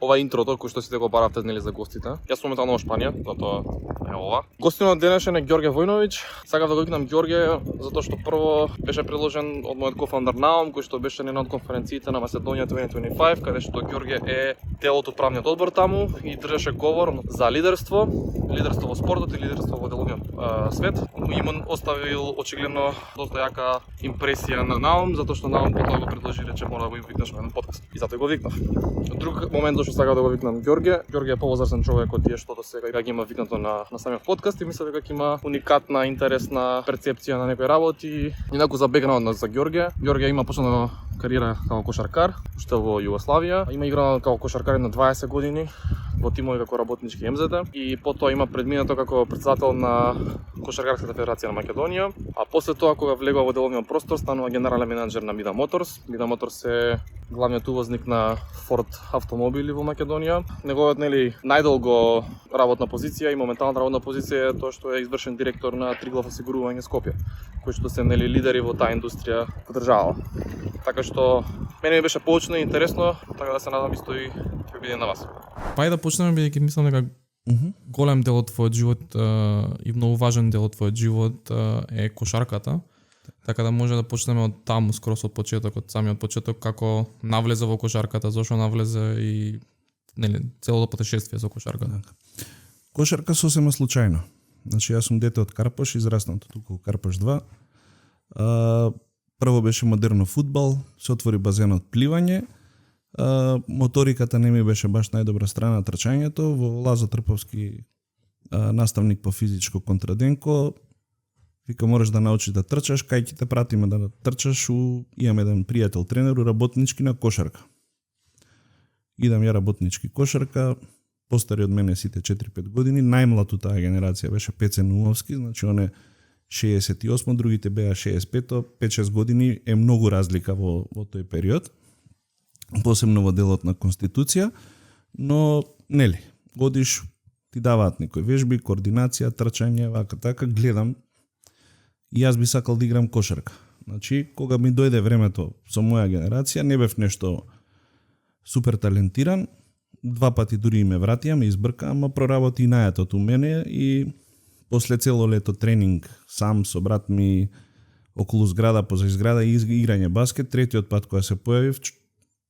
ова интрото кој што сите го баравте нели за гостите. Јас сум моментално во Шпанија, затоа е ова. Гостинот денешен е Ѓорѓе Војновиќ. Сакав да го викнам Ѓорѓе затоа што прво беше предложен од мојот кофаундер Наум, кој што беше на една од конференциите на Macedоnia 2025, каде што Ѓорѓе е дел од управниот одбор таму и држеше говор за лидерство во спортот и лидерство во деловниот свет. Им оставил очигледно доста јака импресија на Наум, затоа што Наум потоа го предложи, рече мора да го викнеш во еден подкаст. И затоа го викнав. Друг момент зашто сакав да го викнам Ѓорѓе. Ѓорѓе е повозрасен човек од тие што до сега ги има викнато на самиот подкаст и мислам дека има уникатна, интересна перцепција на некои работи. Инаку за бекграунд за Ѓорѓе. Ѓорѓе има почнала кариера како кошаркар, уште во Југославија. Има играно како кошаркар на 20 години во тимови како работнички МЗД и потоа има предминато како председател на Кошаркарската федерација на Македонија, а после тоа кога влегува во деловниот простор станува генерален менаџер на Mida Моторс. Mida Моторс е главниот увозник на Форд автомобили во Македонија. Неговиот најдолго работна позиција и моментална работна позиција е тоа што е извршен директор на Триглав осигурување Скопје, кои што се лидери во таа индустрија во држава. Така што мене ми беше поучно и интересно, така да се надам исто и ќе биде на вас. Па да почнеме бидејќи мислам дека голем дел од твојот живот и многу важен дел од твојот живот е кошарката. Така да може да почнеме од таму, скрос од почеток, од самиот почеток, како навлезе во кошарката, зошто навлезе и целото путешествие со кошарката. Кошарка сосема случајно. Значи јас сум дете од Карпош, израснат туку во Карпош 2. Прво беше модерно фудбал, се отвори базенот пливање. Моториката не ми беше баш најдобра страна трчањето. Во Лазо Трповски, наставник по физичко контраденко, вика мораш да научиш да трчаш, кај ќе те пратиме да трчаш имам еден пријател тренер работнички на кошарка. Идам ја работнички кошарка, постари од мене сите 4-5 години, најмлад од таа генерација беше Пеце Нумовски, значи он е 68, другите беа 65, 5-6 години е многу разлика во тој период. Посебно во делот на Конституција, но годиш ти даваат некои вежби, координација, трчање, вака така, гледам и јас би сакал да играм кошарка. Значи, кога ми дојде времето со моја генерација, не бев нешто супер талентиран, 2 пати дури ме вратија, ме избрка, ама проработи и најатот у мене и после цело лето тренинг сам со брат ми околу зграда, позај зграда и играње баскет, третиот пат кога се појавив,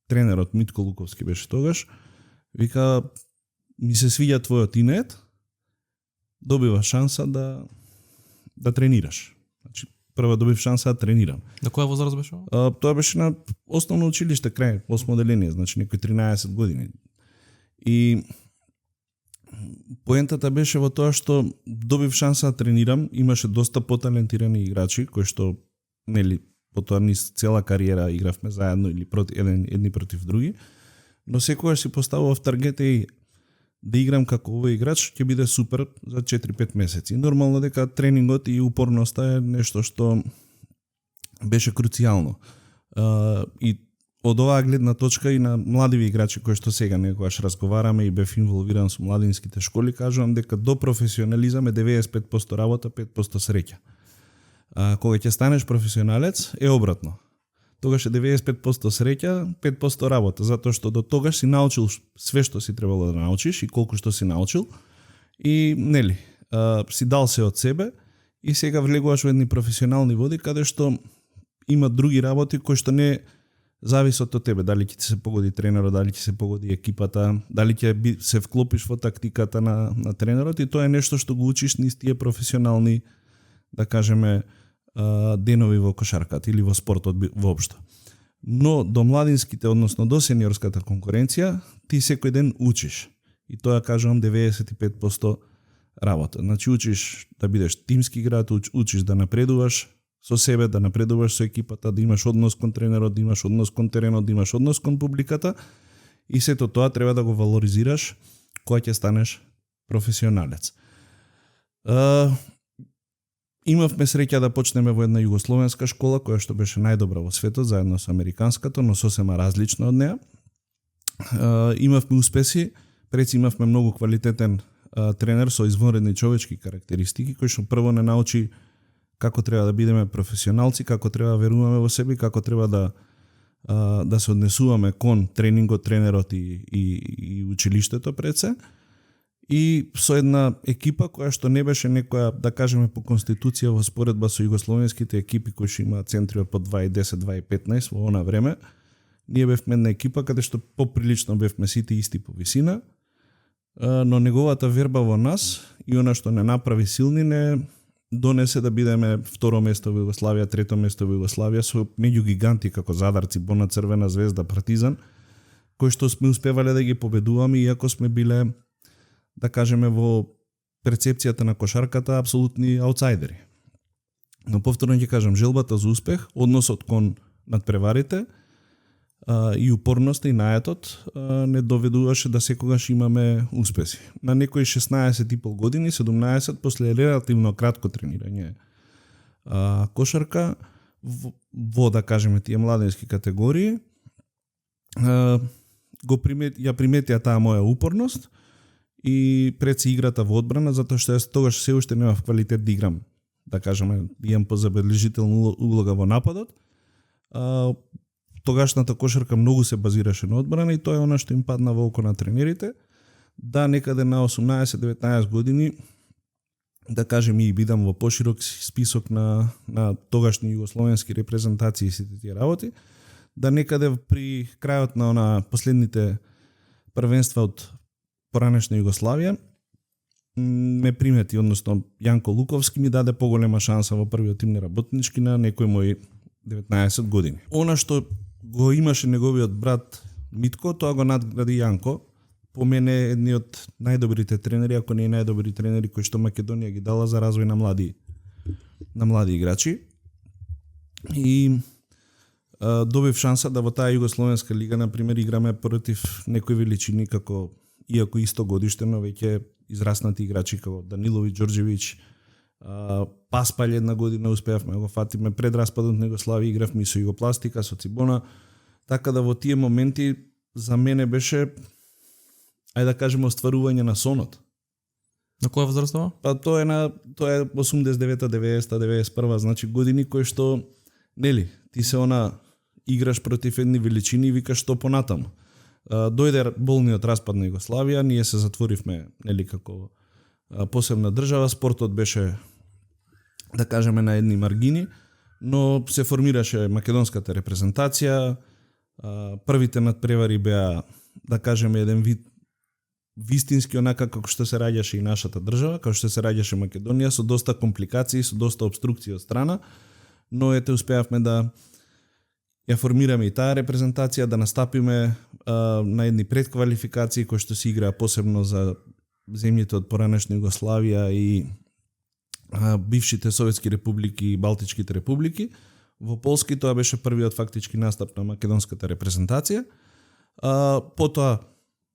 тренерот Митко Луковски беше тогаш, вика, ми се свиѓа твојот инет, добива шанса да тренираш. Значи, прво добив шанса да тренирам. На која возраст беше? Тоа беше на основно училиште, крај, 8 оделение, значи некои 13 години. И поентата беше во тоа што добив шанса да тренирам, имаше доста поталентирани играчи, кои што, потоа низ цела кариера игравме заедно или едни против други, но секогаш си поставував таргет и да играм како овој играч ќе биде супер за 4-5 месеци. Нормално дека тренингот и упорноста е нешто што беше круцијално. И од оваа гледна точка и на младиви играчи кои што сега некогаш разговараме и бев инволвиран со младинските школи, кажувам дека до професионализам е 95% работа, 5% среќа. Кога ќе станеш професионалец е обратно. Тогаш е 95% среќа, 5% работа, затоа што до тогаш си научил све што си требало да научиш и колку што си научил и си дал се од себе и сега влегуваш во едни професионални води каде што има други работи кои што не зависат од тебе, дали ќе се погоди тренерот, дали ќе се погоди екипата, дали ќе се вклопиш во тактиката на тренерот и тоа е нешто што го учиш низ тие професионални, да кажеме, денови во кошарката или во спортот воопшто. Но до младинските, односно до сениорската конкуренција, ти секој ден учиш. И тоа кажувам 95% работа. Значи учиш да бидеш тимски играч, учиш да напредуваш со себе, да напредуваш со екипата, да имаш однос кон тренерот, да имаш однос кон теренот, да имаш однос кон публиката и сето тоа треба да го валоризираш кога ќе станеш професионалец. Имавме среќа да почнеме во една југословенска школа, која што беше најдобра во светот, заедно со американската, но сосема различна од неа. Имавме успеси, преци имавме многу квалитетен тренер со извонредни човечки карактеристики, кој што прво не научи како треба да бидеме професионалци, како треба да веруваме во себе, како треба да да се однесуваме кон тренингот, тренерот и училиштето пред се. И со една екипа која што не беше некоја, да кажеме по конституција во споредба со југословенските екипи кои што имаат центри од по 2.10, 2.15 во она време, ние бевме една екипа каде што поприлично бевме сите исти по висина, но неговата верба во нас и она што не направи силни не донесе да бидеме второ место во Југославија, трето место во Југославија со меѓу гиганти како Задарци, Бона, Црвена звезда, Партизан, кои што сме успевале да ги победуваме иако сме биле, да кажеме, во перцепцијата на кошарката апсолутни аутсайдери. Но повторно ќе кажам, желбата за успех, односот кон надпреварите и упорноста и наетот не доведуваше да секогаш имаме успеси. На некои 16,5 години, 17, после релативно кратко тренирање кошарка, во да кажеме тие младенски категории, ја приметија таа моја упорност и пред се играта во одбрана, затоа што јас тогаш се уште немав квалитет да играм, да кажеме, имам позабележителна улога во нападот. Тогашната кошарка многу се базираше на одбрана и тоа е она што им падна во око на тренерите, да некаде на 18-19 години, да кажем, и бидам во поширок список на тогашни југословенски репрезентации и сите тие работи, да некаде при крајот на последните првенства од поранешна Југославија ме примети, односно Јанко Луковски ми даде поголема шанса во првиот тим на работнички на некој мој 19 години. Она што го имаше неговиот брат Митко, тоа го надгради Јанко. По мене е едни од најдобрите тренери, ако не и најдобри тренери кои што Македонија ги дала за развој на млади играчи. И добив шанса да во таа југословенска лига, например, играме против некои величини како, иако исто годиште, но веќе израснати играчи како Даниловиќ, Ѓорѓевиќ, Паспалј една година успеавме да го фатиме, пред распадот на Југославија игравме и со Југопластика, со Цибона, така да во тие моменти за мене беше, ајде да кажеме, остварување на сонот. На која возраст ова? Па тоа е 89-та, 90-та, 91-та, значи години кои што, нели, ти се играш против едни величини и викаш што понатаму. Дојде болниот распад на Југославија, ние се затворивме, нели, како посебна држава, спортот беше, да кажеме, на едни маргини, но се формираше македонската репрезентација, првите надпревари беа, да кажеме, еден вид вистински онака како што се раѓаше и нашата држава, како што се раѓаше Македонија, со доста компликации, со доста обструкции од страна, но ете успеавме да ја формираме и таа репрезентација, да настапиме на едни предквалификации кои што се играа посебно за земјите од поранешна Југославија и бившите советски републики и балтичките републики. Во Полски тоа беше првиот фактички настап на македонската репрезентација. Потоа,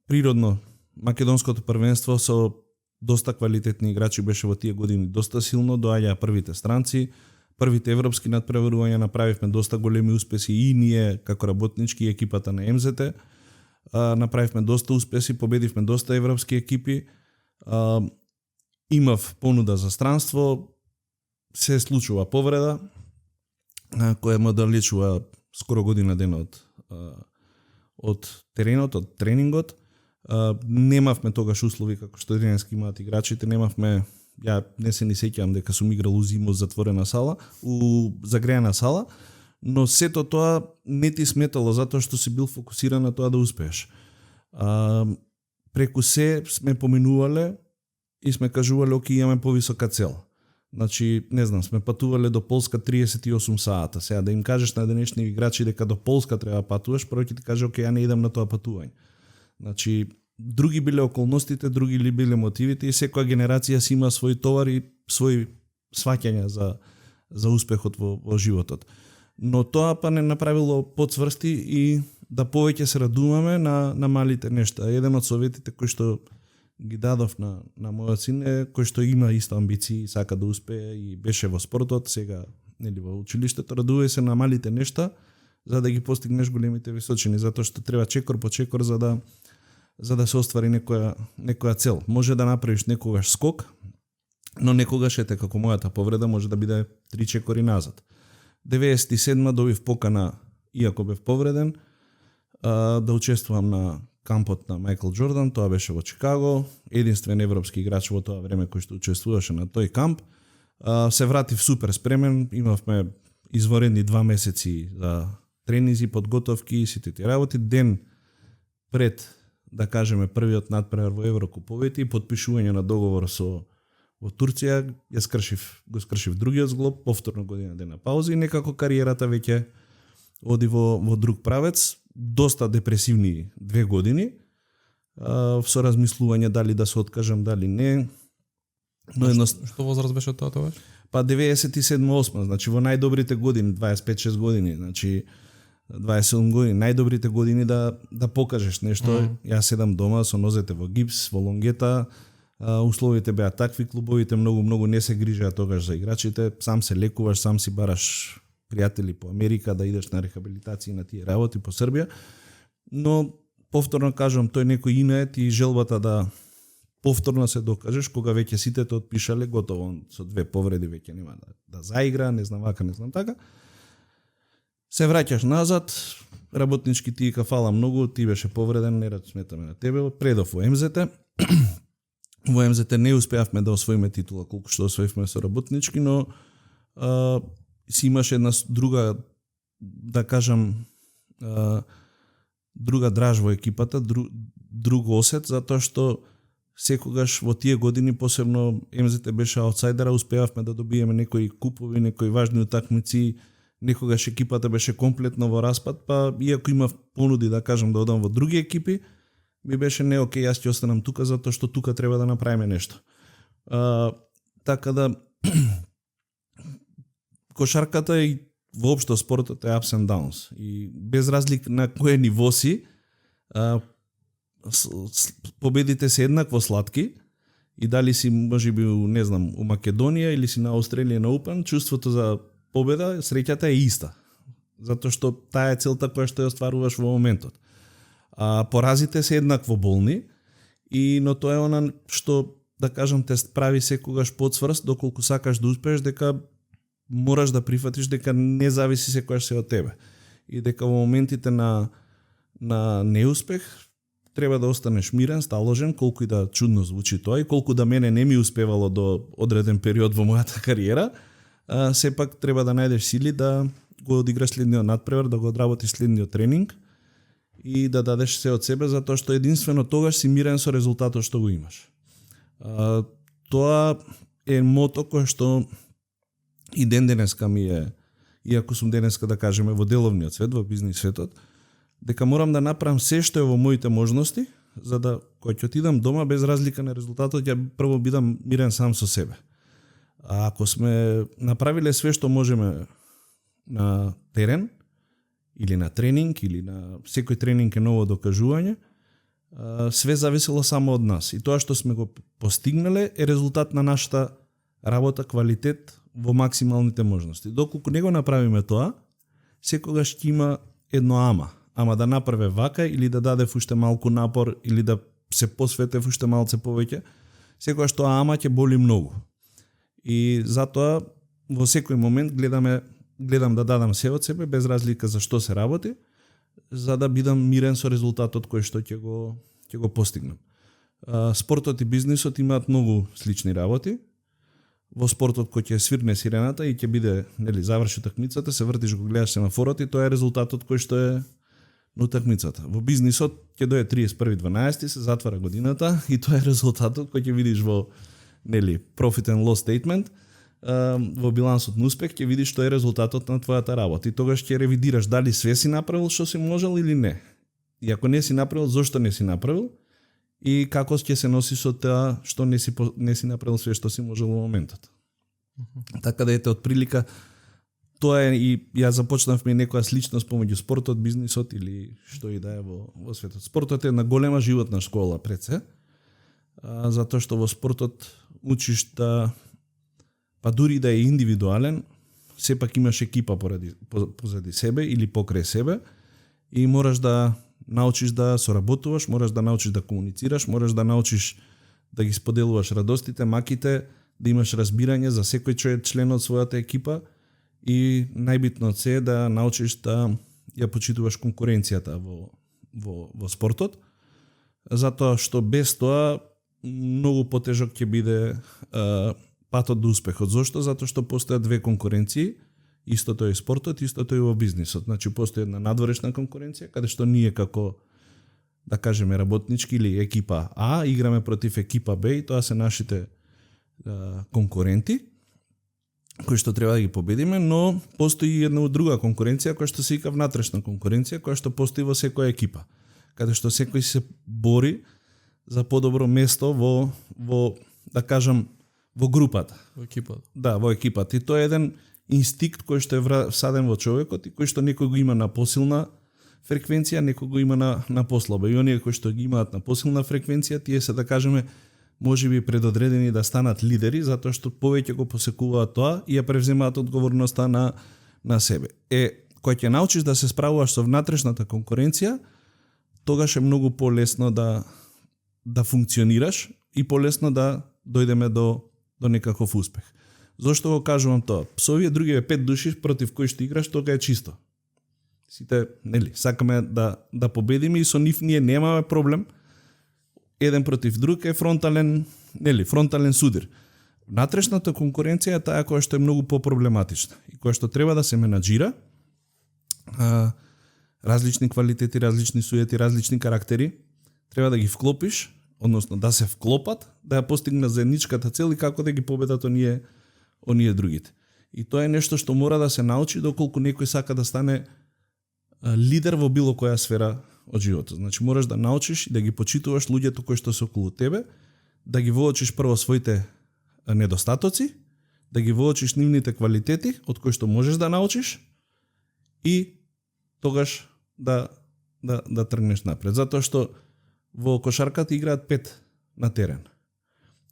природно, македонското првенство со доста квалитетни играчи беше во тие години доста силно, доаѓаа првите странци, првите европски надпреварувања, направивме доста големи успеси и ние како работнички екипата на МЗТ, направивме доста успеси, победивме доста европски екипи, имав понуда за странство, се случува повреда, која ме оддалечува скоро година дена од теренот, од тренингот. Немавме тогаш услови како што денеска имаат играчите, немавме, ја не се ни сеќавам дека сум играл у зиму затворена сала, у загреана сала, но сето тоа не ти сметало затоа што си бил фокусиран на тоа да успееш. Преку се сме поминувале и сме кажувале, оке, имаме повисока цел. Значи, не знам, сме патувале до Полска 38 саата. Сега да им кажеш на денешни играчи дека до Полска треба патуваш, прво ќе ти каже, оке, ја не идам на тоа патување. Значи, други биле околностите, други ли биле мотивите и секоја генерација си има свој товар и свој сваќања за успехот во животот. Но тоа па не направило подсврсти и да повеќе се радуваме на малите нешта. Еден од советите кои што ги дадов на мојот син е, кој што има исто амбиции, сака да успее и беше во спортот, сега, нели, во училиштето, радувај се на малите нешта за да ги постигнеш големите височини, затоа што треба чекор по чекор за да се оствари некоја цел. Може да направиш некогаш скок, но некогаш ете како мојата повреда може да биде 3 чекори назад. 97 добив покана иако бев повреден, да учествувам на кампот на Майкл Джордан, тоа беше во Чикаго, единствен европски играч во тоа време кој што учествуваше на тој камп. Се вратив супер спремен, имавме изворедни 2 месеци за тренинзи, подготовки и сите тие работи. Ден пред, да кажеме, првиот надпревар во Еврокуповите и подпишување на договор во Турција, го скршив другиот зглоб, повторно година дена пауза и некако кариерата веќе оди во друг правец. Доста депресивни 2 години, со размислување дали да се откажам, дали не. Но Што возраст беше тоа тогаш? Па 97-8, значи во најдобрите години, 25-6 години, значи 27 години, најдобрите години да покажеш нешто. Јас седам дома со нозете во гипс, во лонгета, условите беа такви, клубовите многу не се грижеа тогаш за играчите, сам се лекуваш, сам си бараш пријатели по Америка, да идеш на рехабилитација на тие работи по Србија, но повторно кажам, тој некој инет и желбата да повторно се докажеш, кога веќе сите те отпишале, готово, он со 2 повреди веќе нема да заигра, не знам вака, не знам така. Се враќаш назад, работнички ти фала многу, ти беше повреден, не сметаме на тебе, предов во МЗТ. Во МЗТ не успеавме да освоиме титула, колку што освоивме со работнички, но си имаше една друга, да кажам, друга драж во екипата, друг осет, затоа што секогаш во тие години, посебно МЗТ беше аутсайдера, успеавме да добиеме некои купови, некои важни утакмици, некогаш екипата беше комплетно во распад, па иако имав понуди, да кажам, да одам во други екипи, ми беше не окей, јас ќе останам тука, затоа што тука треба да направиме нешто. Така да, кошарката и воопшто спортот е ups and downs. И без разлика на кое ниво си, победите се еднакво сладки и дали си можеби не знам у Македонија или си на Australian Open, чувството за победа, среќата е иста. Затоа што таа е целта која што ја остваруваш во моментот. Поразите се еднакво болни, но тоа е она што, да кажам, те прави секогаш подсврст, доколку сакаш да успееш, дека мораш да прифатиш дека не зависи секогаш се од тебе. И дека во моментите на неуспех треба да останеш мирен, сталожен, колку и да чудно звучи тоа и колку да мене не ми успевало до одреден период во мојата кариера, сепак треба да најдеш сили да го одиграш следниот надпревар, да го одработиш следниот тренинг и да дадеш се од себе, затоа што единствено тогаш си мирен со резултатот што го имаш. Тоа е мото кое што и ден денеска ми е, иако сум денеска, да кажеме, во деловниот свет, во бизнис светот, дека морам да направам се што е во моите можности, за да, кога ќе отидам дома, без разлика на резултатот, ја прво бидам мирен сам со себе. А ако сме направиле све што можеме на терен, или на тренинг, или на секој тренинг е ново докажување, све зависело само од нас. И тоа што сме го постигнале е резултат на нашата работа, квалитет во максималните можности. Доколку не го направиме тоа, секогаш ќе има едно ама да направе вака или да даде уште малку напор или да се посвете уште малце повеќе, секогаш тоа ама ќе боли многу. И затоа во секој момент гледам да дадам се од себе без разлика за што се работи, за да бидам мирен со резултатот кој што ќе го постигнам. Спортот и бизнисот имаат многу слични работи. Во спортот кој ќе свирне сирената и ќе биде, нели, заврши утакмицата, се вртиш, го гледаш семафорот и тоа е резултатот кој што е на утакмицата. Во бизнисот ќе дое 31.12, се затвара годината и тоа е резултатот кој ќе видиш во, нели, profit and loss statement, во билансот на успех ќе видиш што е резултатот на твојата работа. И тогаш ќе ревидираш дали све си направил што си можел или не. И ако не си направил, зошто не си направил? И како ќе се носи со тоа што не си направил све што си можел во моментот. Така да ете, од прилика, тоа е и ја започнавме некоја сличност помеѓу спортот, бизнисот или што и да е во светот. Спортот е една голема животна школа пред се, затоа што во спортот учиш да, па дури да е индивидуален, сепак имаш екипа позади себе или покрај себе и мораш да научиш да соработуваш, мораш да научиш да комуницираш, мораш да научиш да ги споделуваш радостите, маките, да имаш разбирање за секој член од својата екипа и најбитно од се е да научиш да ја почитуваш конкуренцијата во спортот, затоа што без тоа многу потежок ќе биде патот до успехот. Зошто? Затоа што постојат две конкуренции, истото е и спортот, истото е и во бизнисот. Значи постои една надворешна конкуренција каде што ние како да кажеме работнички или екипа А играме против екипа Б и тоа се нашите конкуренти кои што треба да ги победиме, но постои и една друга конкуренција која што се вика внатрешна конкуренција која што постои во секоја екипа, каде што секој се бори за подобро место во да кажам во групата, во екипата. Да, во екипата. И тоа е еден инстинкт кој што е всаден во човекот и кој што некој го има на посилна фреквенција, некој го има на послаба. И оние кои што ги имаат на посилна фреквенција, тие се да кажеме можеби предодредени да станат лидери, затоа што повеќе го посекуваат тоа и ја превземаат одговорноста на себе. Кога ќе научиш да се справуваш со внатрешната конкуренција, тогаш е многу полесно да функционираш и полесно да дојдеме до некаков успех. Зошто го кажувам тоа? Со овие другиве 5 души против кои што играш, тога е чисто. Сите, нели, сакаме да победиме и со нив ние немаме проблем. Еден против друг е фронтален судир. Внатрешната конкуренција е таа која што е многу попроблематична и која што треба да се менаџира. Различни квалитети, различни суети, различни карактери треба да ги вклопиш, односно да се вклопат, да ја постигнат заедничката цел и како да ги победат оние другите. И тоа е нешто што мора да се научи доколку некој сака да стане лидер во било која сфера од животот. Значи мораш да научиш и да ги почитуваш луѓето кои што се околу тебе, да ги воочиш прво своите недостатоци, да ги воочиш нивните квалитети од кои што можеш да научиш и тогаш да тргнеш напред. Затоа што во кошарката играат 5 на терен.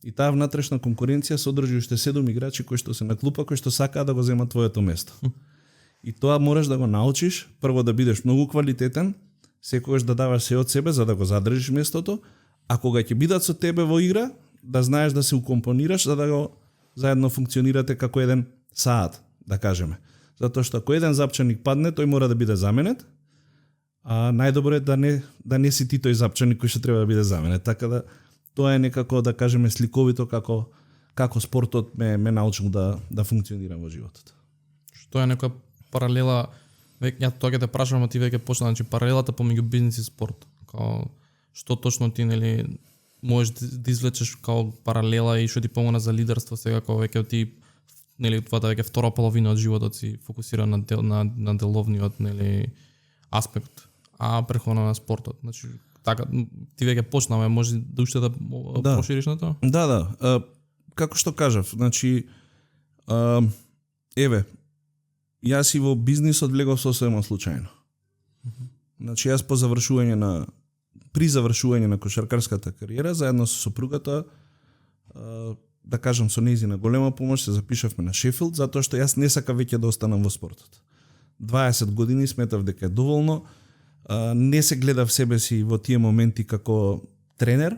И таа внатрешна конкуренција содржи уште 7 играчи кои што се на клупа, кои што сакаат да го земат твоето место. И тоа можеш да го научиш, прво да бидеш многу квалитетен, секогаш да даваш се од себе за да го задржиш местото, а кога ќе бидат со тебе во игра, да знаеш да се укомпонираш за да го заедно функционирате како еден саат, да кажеме. Затоа што ако еден запчаник падне, тој мора да биде заменет, а најдобро е да не си ти тој запчаник кој што треба да биде заменет. Така да тоа е некако да кажеме сликовито како спортот ме научил да функционирам во животот. Што е некоја паралела, ја тоа ќе те прашам, а ти веќе почна, значи паралелата помеѓу бизнис и спорт. Као што точно ти нели можеш да извлечеш као паралела и што ти помогна за лидерство сега кога веќе ти нели тоа веќе втора половина од животот си фокусира на деловниот нели аспект, а преходно на спортот. Значи така ти веќе почнаме, може да уште да прошириш на тоа? Да. Како што кажав, значи еве јас и во бизнисот влегов сосема случајно. Значи јас при завршување на кошаркарската кариера, заедно со сопругата, да кажам со нејзина голема помош, се запишавме на Шефилд, затоа што јас не сакав веќе да останам во спортот. 20 години сметав дека е доволно, не се гледав себе си во тие моменти како тренер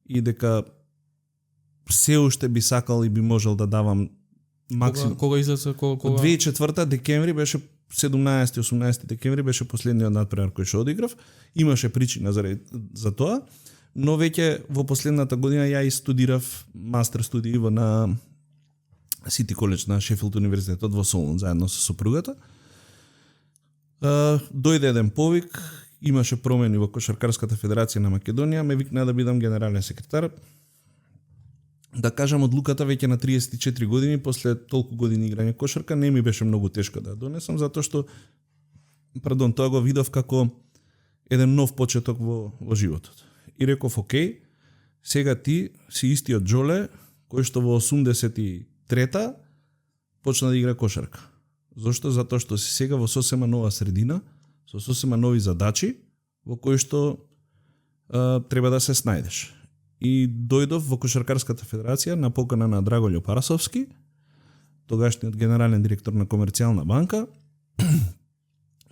и дека се уште би сакал и би можел да давам максимум. Кога излезе? Кога? 2004 декември беше 17-18 декември беше последниот надпревар кој што одиграв. Имаше причина за тоа, но веќе во последната година ја и студирав мастер студии на Сити Коледж на Шефилд универзитетот во Солун заедно со сопругата. Дојде еден повик, имаше промени во Кошаркарската федерација на Македонија, ме викна да бидам генерален секретар. Да кажам, одлуката веќе на 34 години, после толку години играње кошарка, не ми беше многу тешко да донесам, затоа што, тоа го видов како еден нов почеток во животот. И реков, окей, сега ти си истиот Джоле, кој што во 83-та почна да игра кошарка. Зошто? Затоа што си сега во сосема нова средина, со сосема нови задачи, во кои што треба да се снајдеш. И дојдов во Кошаркарската федерација на покана на Драголјо Парасовски, тогашниот генерален директор на Комерцијална банка,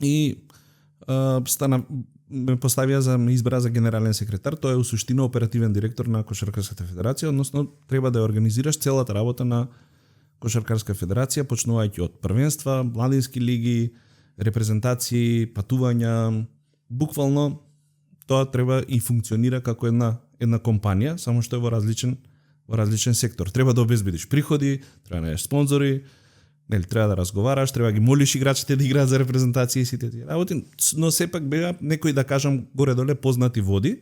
и ме поставија ме избра за генерален секретар. Тој е усуштина оперативен директор на Кошаркарската федерација, односно треба да ја организираш целата работа на Кошаркарска федерација, почнувајќи од првенства, младински лиги, репрезентации, патувања, буквално тоа треба и функционира како една компанија, само што е во различен сектор. Треба да обезбедиш приходи, треба да најдеш спонзори, нели треба да разговараш, треба да ги молиш играчите да играат за репрезентација и сите тие работи, но сепак беа некои, да кажам, горе-доле познати води,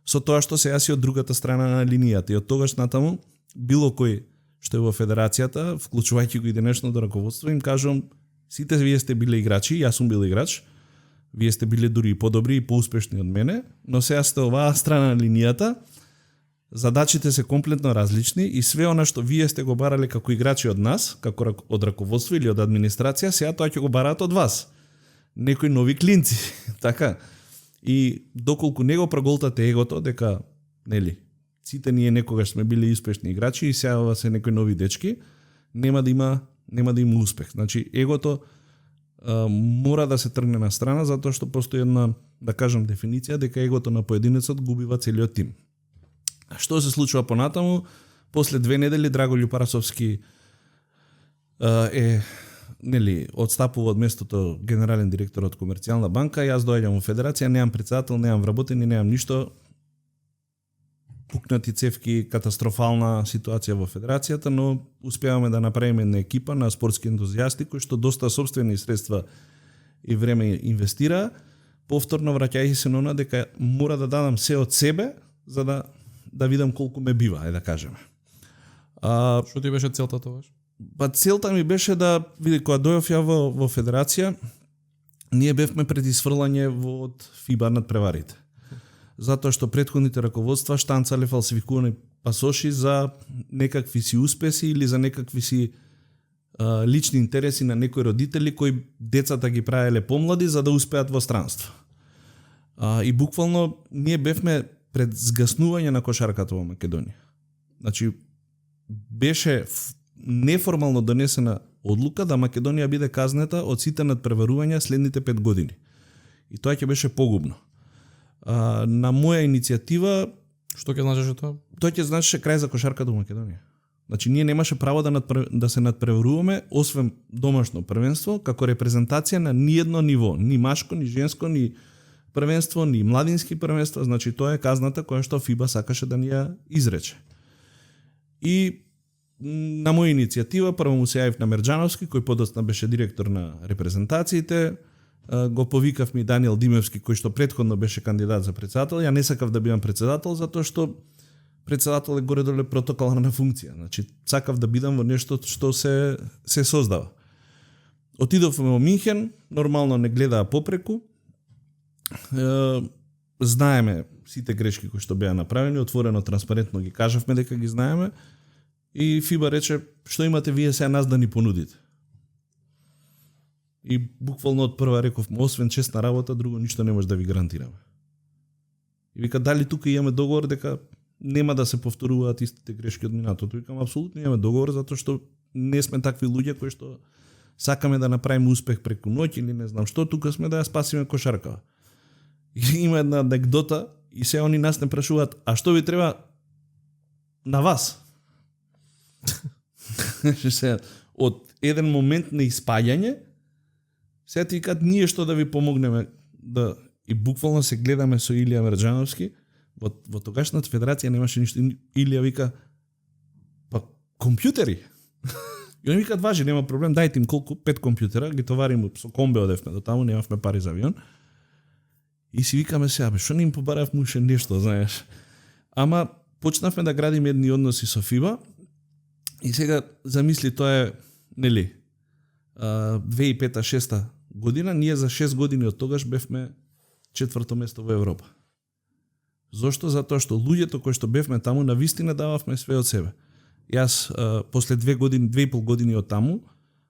со тоа што се јаси од другата страна на линијата. И од тогаш натаму било кој што е во федерацијата, вклучувајќи го и денешното раководство, им кажувам: сите вие сте биле играчи, јас сум бил играч, вие сте биле дури и подобри и поуспешни од мене, но сега сте оваа страна на линијата, задачите се комплетно различни и све она што вие сте го барале како играчи од нас, како од раководство или од администрација, сега тоа ќе го бараат од вас. Некои нови клинци, така. И доколку не го проголтате егото дека, нели, сите ние некогаш сме били успешни играчи и сега се некои нови дечки, нема да има успех. Значи егото мора да се тргне на страна, затоа што постои една, да кажам, дефиниција дека егото на поединецот губива целиот тим. Што се случува понатаму? После 2 недели Драголју Парасовски одстапува од местото генерален директор од Комерцијална банка, јас доаѓам во федерација, немам претседател, немам вработени, немам ништо. Пукнати цевки, катастрофална ситуација во федерацијата, но успеваме да направиме една екипа на спортски ентузијасти кои што доста собствени средства и време инвестира, повторно враќајќи се на дека мора да дадам се од себе за да видам колку ме бива, да кажеме. Што ти беше целта тогаш? Целта ми беше да види, кога дојав ја во федерација, ние бевме пред исфрлање од ФИБА над преварите. Затоа што претходните раководства штанцале фалсификувани пасоши за некакви си успеси или за некакви си лични интереси на некои родители кои децата ги правеле помлади за да успеат во странство. И буквално ние бевме пред згаснување на кошарката во Македонија. Значи беше неформално донесена одлука да Македонија биде казнета од сите надпреварувања следните 5 години. И тоа ќе беше погубно. На моја иницијатива, што ќе значеше тоа? Тоа ќе значеше крај за кошарката во Македонија. Значи ние немаше право да се надпреваруваме освен домашно првенство како репрезентација на ниедно ниво, ни машко, ни женско, ни првенство, ни младински првенства, значи тоа е казната која што ФИБА сакаше да ни ја изрече. И на моја иницијатива прво му се јавив на Мерџановски, кој подоцна беше директор на репрезентациите, го повикавме и Даниел Димевски, кој што претходно беше кандидат за претседател. Ја не сакав да бидам претседател затоа што претседател е горе-доле протоколна функција. Значи сакав да бидам во нешто што се создава. Отидовме во Минхен, нормално не гледаа попреку. Знаеме сите грешки кои што беа направени, отворено, транспарентно ги кажавме дека ги знаеме. И ФИБА рече: што имате вие сега нас да ни понудите? И буквално од прва рековме: освен честна работа, друго ништо не може да ви гарантираме. И вика: дали тука имаме договор дека нема да се повторуваат истите грешки од минатото? Викам: апсолутно имаме договор, затоа што не сме такви луѓе кои што сакаме да направиме успех преку ноќ или не знам што, тука сме да ја спасиме кошаркава. И има една анекдота и се они нас не прашуваат: а што ви треба на вас? Од еден момент на испаѓање сега ти викаат: ние што да ви помогнеме да... И буквално се гледаме со Илија Мерџановски. Во тогашната федерација немаше ништо. Илија вика: па компјутери. И они викаат: важи, нема проблем, дајте им колку 5 компјутера, ги товарим со комбе одевме до таму, немавме пари за авион. И си викаме сега: бе, што не им побаравме уште нешто, знаеш. Ама почнавме да градиме едни односи со ФИБА. И сега замисли, тоа е, нели, 2005-2006 година, ние за 6 години од тогаш бевме 4-то место во Европа. Зошто? Затоа што луѓето кои што бевме таму навистина дававме све од себе. Јас после 2,5 години од таму,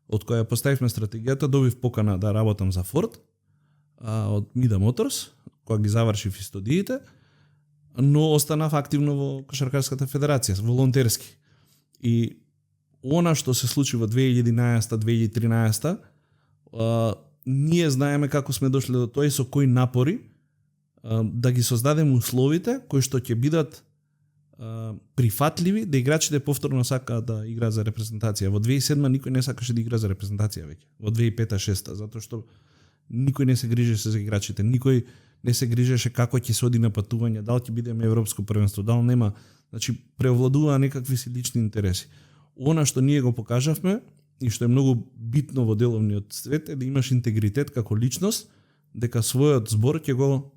од која поставивме стратегијата, добив покана да работам за Форд од Мида Моторс, кога ги завршив и студиите, но останав активно во Кошаркарската федерација, волонтерски. И она што се случи во 2011-2013, ние знаеме како сме дошле до тоа и со кои напори да ги создадеме условите кои што ќе бидат прифатливи да играчите повторно сакаат да играат за репрезентација. Во 2007 никој не сакаше да игра за репрезентација веќе. Во 2005-2006, затоа што никој не се грижеше за играчите, никој не се грижеше како ќе се оди на патување, дали ќе бидеме европско првенство, дали нема, значи преовладуваа некакви си лични интереси. Она што ние го покажавме и што е многу битно во деловниот свет е да имаш интегритет како личност, дека својот збор ќе го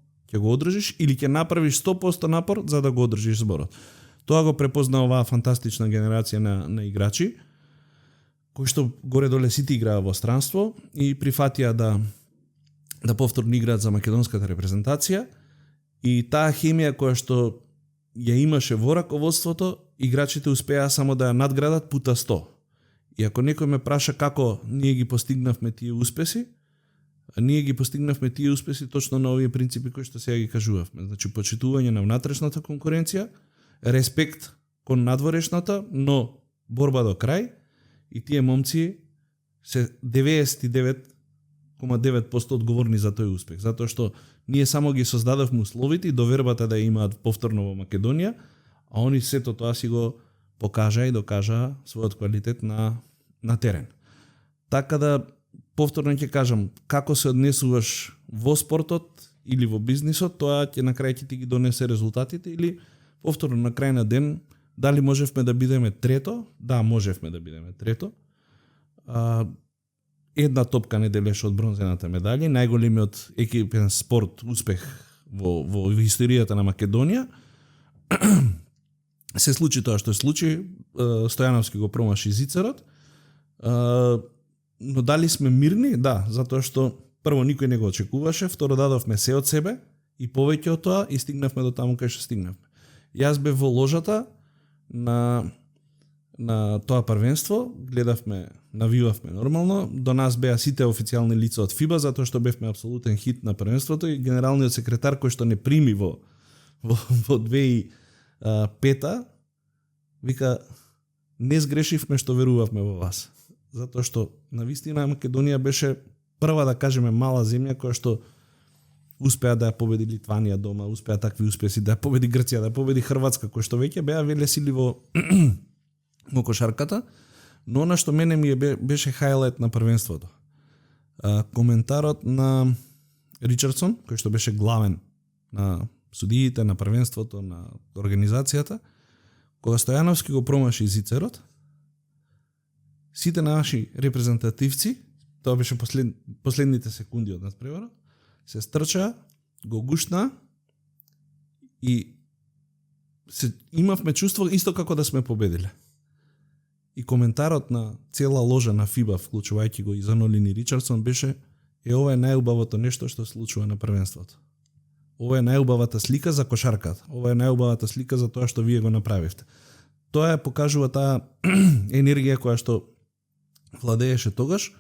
одржиш или ќе направиш 100% напор за да го одржиш зборот. Тоа го препозна оваа фантастична генерација на играчи, кои што горе-доле сите играа во странство и прифатија да повторно играат за македонската репрезентација и таа хемија која што ја имаше во раководството, играчите успеа само да ја надградат пута 100. И ако некој ме праша како ние ги постигнавме тие успеси, ние ги постигнавме тие успеси точно на овие принципи кои што сега ги кажувавме. Значи почитување на внатрешната конкуренција, респект кон надворешната, но борба до крај и тие момци се 99,9% одговорни за тој успех, затоа што ние само ги создадовме условите и довербата да ја имаат повторно во Македонија, а они сето тоа си го покажа и докажа својот квалитет на терен. Така да повторно ќе кажам, како се однесуваш во спортот или во бизнисот, тоа ќе на крај ќе ти ги донесе резултатите или повторно на крај на ден дали можевме да бидеме трето? Да, можевме да бидеме трето. Една топка не делеше од бронзената медаља, најголемиот екипен спорт успех во историјата на Македонија. Се случи тоа што се случи, Стојановски го промаши зицерот. Но дали сме мирни? Да, затоа што прво никој не го очекуваше, второ дадовме се од себе и повеќе од тоа и стигнавме до таму кај што стигнавме. Јас бев во ложата на тоа првенство, гледавме, навивавме нормално, до нас беа сите официјални лица од ФИБА затоа што бевме апсолутен хит на првенството и генералниот секретар кој што не прими во 2005 вика не сгрешивме што верувавме во вас. Затоа што навистина Македонија беше прва, да кажеме, мала земја која што успеа да ја победи Литванија дома, успеа такви успеси, да ја победи Грција, да ја победи Хрватска, кои што веќе беа велесили во кошарката, но она што мене ми беше хајлайт на првенството. Коментарот на Ричардсон, кој што беше главен на судиите, на првенството, на организацијата, кога Стојановски го промаши зицерот, сите наши репрезентативци, тоа беше последните секунди од надпреварот, се стрча, го гушна и имавме чувство исто како да сме победиле. И коментарот на цела ложа на ФИБА, вклучувајќи го и Занолин и Ричардсон, беше ова е најубавото нешто што се случува на првенството. Ова е најубавата слика за кошарката. Ова е најубавата слика за тоа што вие го направивте. Тоа покажува таа енергија која што владееше тогаш,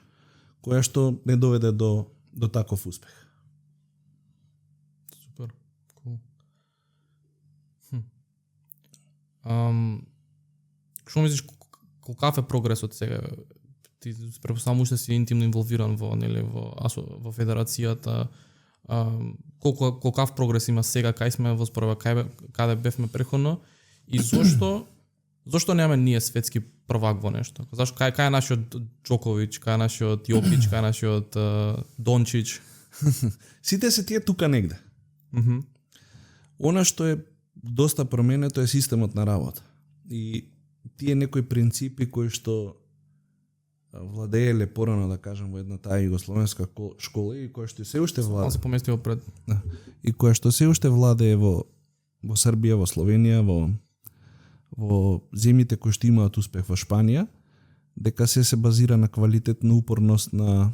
која што не доведе до таков успех. Супер. Cool. Што мислиш, каков е прогресот сега? Ти претпоставам уште си интимно инволвиран во федерацијата. Колкав прогрес има сега, кај сме во спорва, каде бевме преходно и зошто немаме ние светски првак во нешто? Зашто кај е нашиот Џоковиќ, кај е нашиот Јокиќ, кај е нашиот Дончиќ? Сите се тие тука негде. Она што е доста променето е системот на работа. И тие некои принципи кои што владееле порано, да кажем, во една таа југословенска школа и која што се уште владее. Се поместил пред. И која што се уште владее во Србија, во Словенија, во земјите кои што имаат успех во Шпанија, дека се базира на квалитет, на упорност, на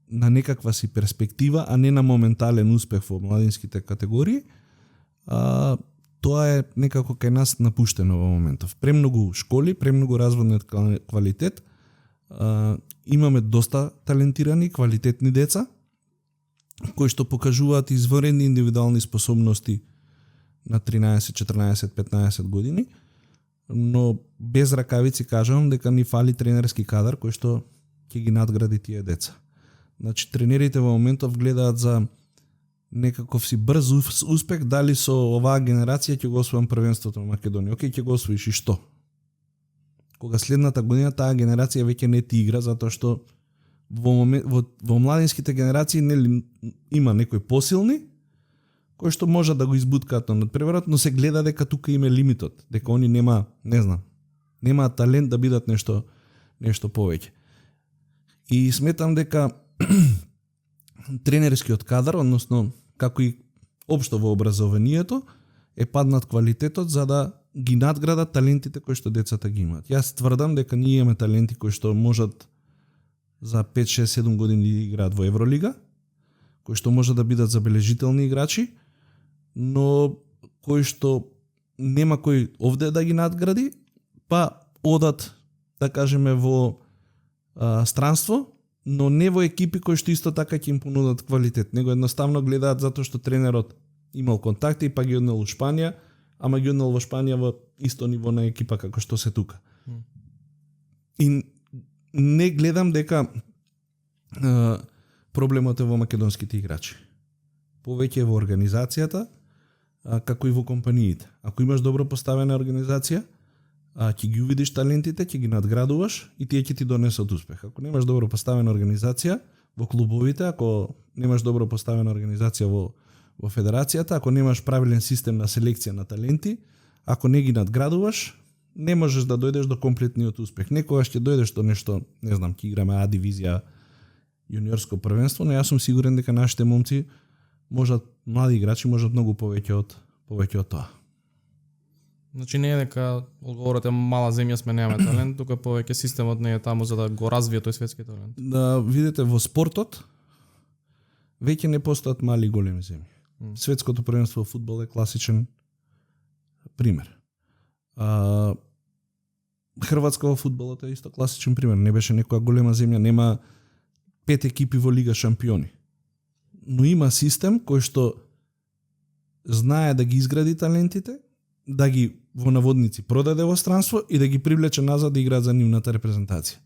некаква си перспектива, а не на моментален успех во младинските категории. Тоа е некако кај нас напуштено во моментов. Премногу школи, премногу разводниот квалитет, имаме доста талентирани, квалитетни деца, кои што покажуваат извонредни индивидуални способности на 13, 14, 15 години, но без ракавици кажам дека ни фали тренерски кадар кој што ќе ги надгради тие деца. Значи тренерите во моментов гледаат за некаков си брз успех, дали со оваа генерација ќе го освоим првенството на Македонија. Океј, ќе го освоиш и што? Кога следната година таа генерација веќе не ти игра затоа што во младинските генерации нели има некои посилни кои што можат да го избуткаат на надпреварот, но се гледа дека тука има лимитот, дека они немаат талент да бидат нешто повеќе. И сметам дека тренерскиот кадар, односно како и општо во образованието, е паднат квалитетот за да ги надградат талентите кои што децата ги имаат. Јас тврдам дека ние имаме таленти кои што можат за 5, 6, 7 години да играат во Евролига, кои што можат да бидат забележителни играчи, но кои што нема кој овде да ги надгради, па одат, да кажеме, во странство, но не во екипи кои што исто така ќе им понудат квалитет, него едноставно гледаат затоа што тренерот имал контакти па ги однел во Шпанија, ама ги однел во Шпанија во исто ниво на екипа како што се тука. И не гледам дека проблемот е во македонските играчи. Повеќе е во организацијата, како и во компаниите. Ако имаш добро поставена организација, ќе ги увидиш талентите, ќе ги надградуваш и тие ќе ти донесат успех. Ако немаш добро поставена организација во клубовите, ако немаш добро поставена организација во федерацијата, ако немаш правилен систем на селекција на таленти, ако не ги надградуваш, не можеш да дојдеш до комплетниот успех. Некогаш ќе дојдеш до нешто, не знам, ќе играме А дивизија, јуниорско првенство, но јас сум сигурен дека нашите момци можат, млади играчи можат многу повеќе од тоа. Значи не е дека одговорот е мала земја сме немаме талент, тука повеќе системот не е таму за да го развие тој светски талент. Да видите во спортот веќе не постојат мали и големи земји. Светското првенство во фудбал е класичен пример. Хрватска во фудбалот е исто класичен пример. Не беше некоја голема земја, нема 5 екипи во Лига шампиони. Но има систем кој што знае да ги изгради талентите, да ги во наводници продаде во странство и да ги привлече назад да играат за нивната репрезентација.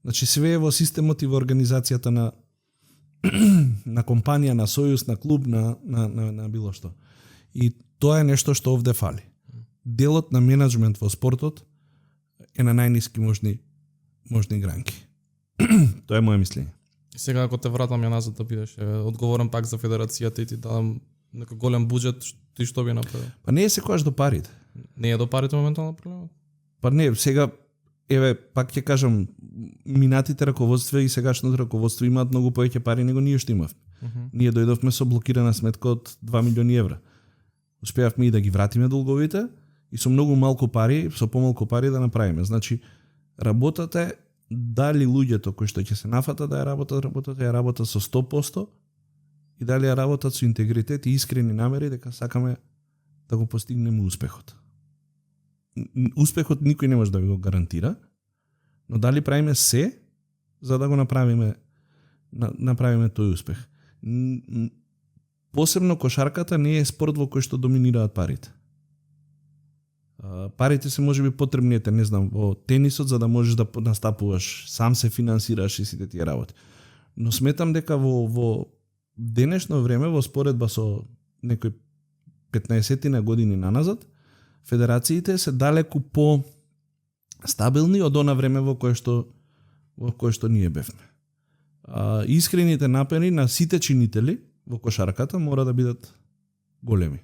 Значи све е во системот и во организацијата на компанија, на сојуз, на клуб, на било што. И тоа е нешто што овде фали. Делот на менеджмент во спортот е на најниски можни гранки. Тоа е моје мислење. Сега ако те вратам ја назад да бидеш одговорен пак за федерацијата и ти дадам некој голем буџет, ти што би направил? Па не е секогаш до парите. Не е до парите моментално проблемот? Па не, сега еве пак ќе кажам, минатите раководства и сегашното раководство имаат многу повеќе пари него ние што имавме. Ние дојдовме со блокирана сметка од 2 милиони евра. Успеавме и да ги вратиме долговите и со многу малку пари, со помалку пари да направиме. Значи работата е дали луѓето кои што ќе се нафатат да ја работат со 100% и дали ја работат со интегритет и искрени намери дека сакаме да го постигнеме успехот. Успехот никој не може да ви го гарантира, но дали правиме се за да го направиме тој успех. Посебно кошарката не е спорт во кој што доминираат парите. Парите се можеби потребни, не знам, во тенисот за да можеш да настапуваш, сам се финансираш и сите тие работи. Но сметам дека во денешно време, во споредба со некои 15 години наназад, федерациите се далеку по стабилни од она време во кое што ние бевме. Искрените напери на сите чинители во кошарката мора да бидат големи.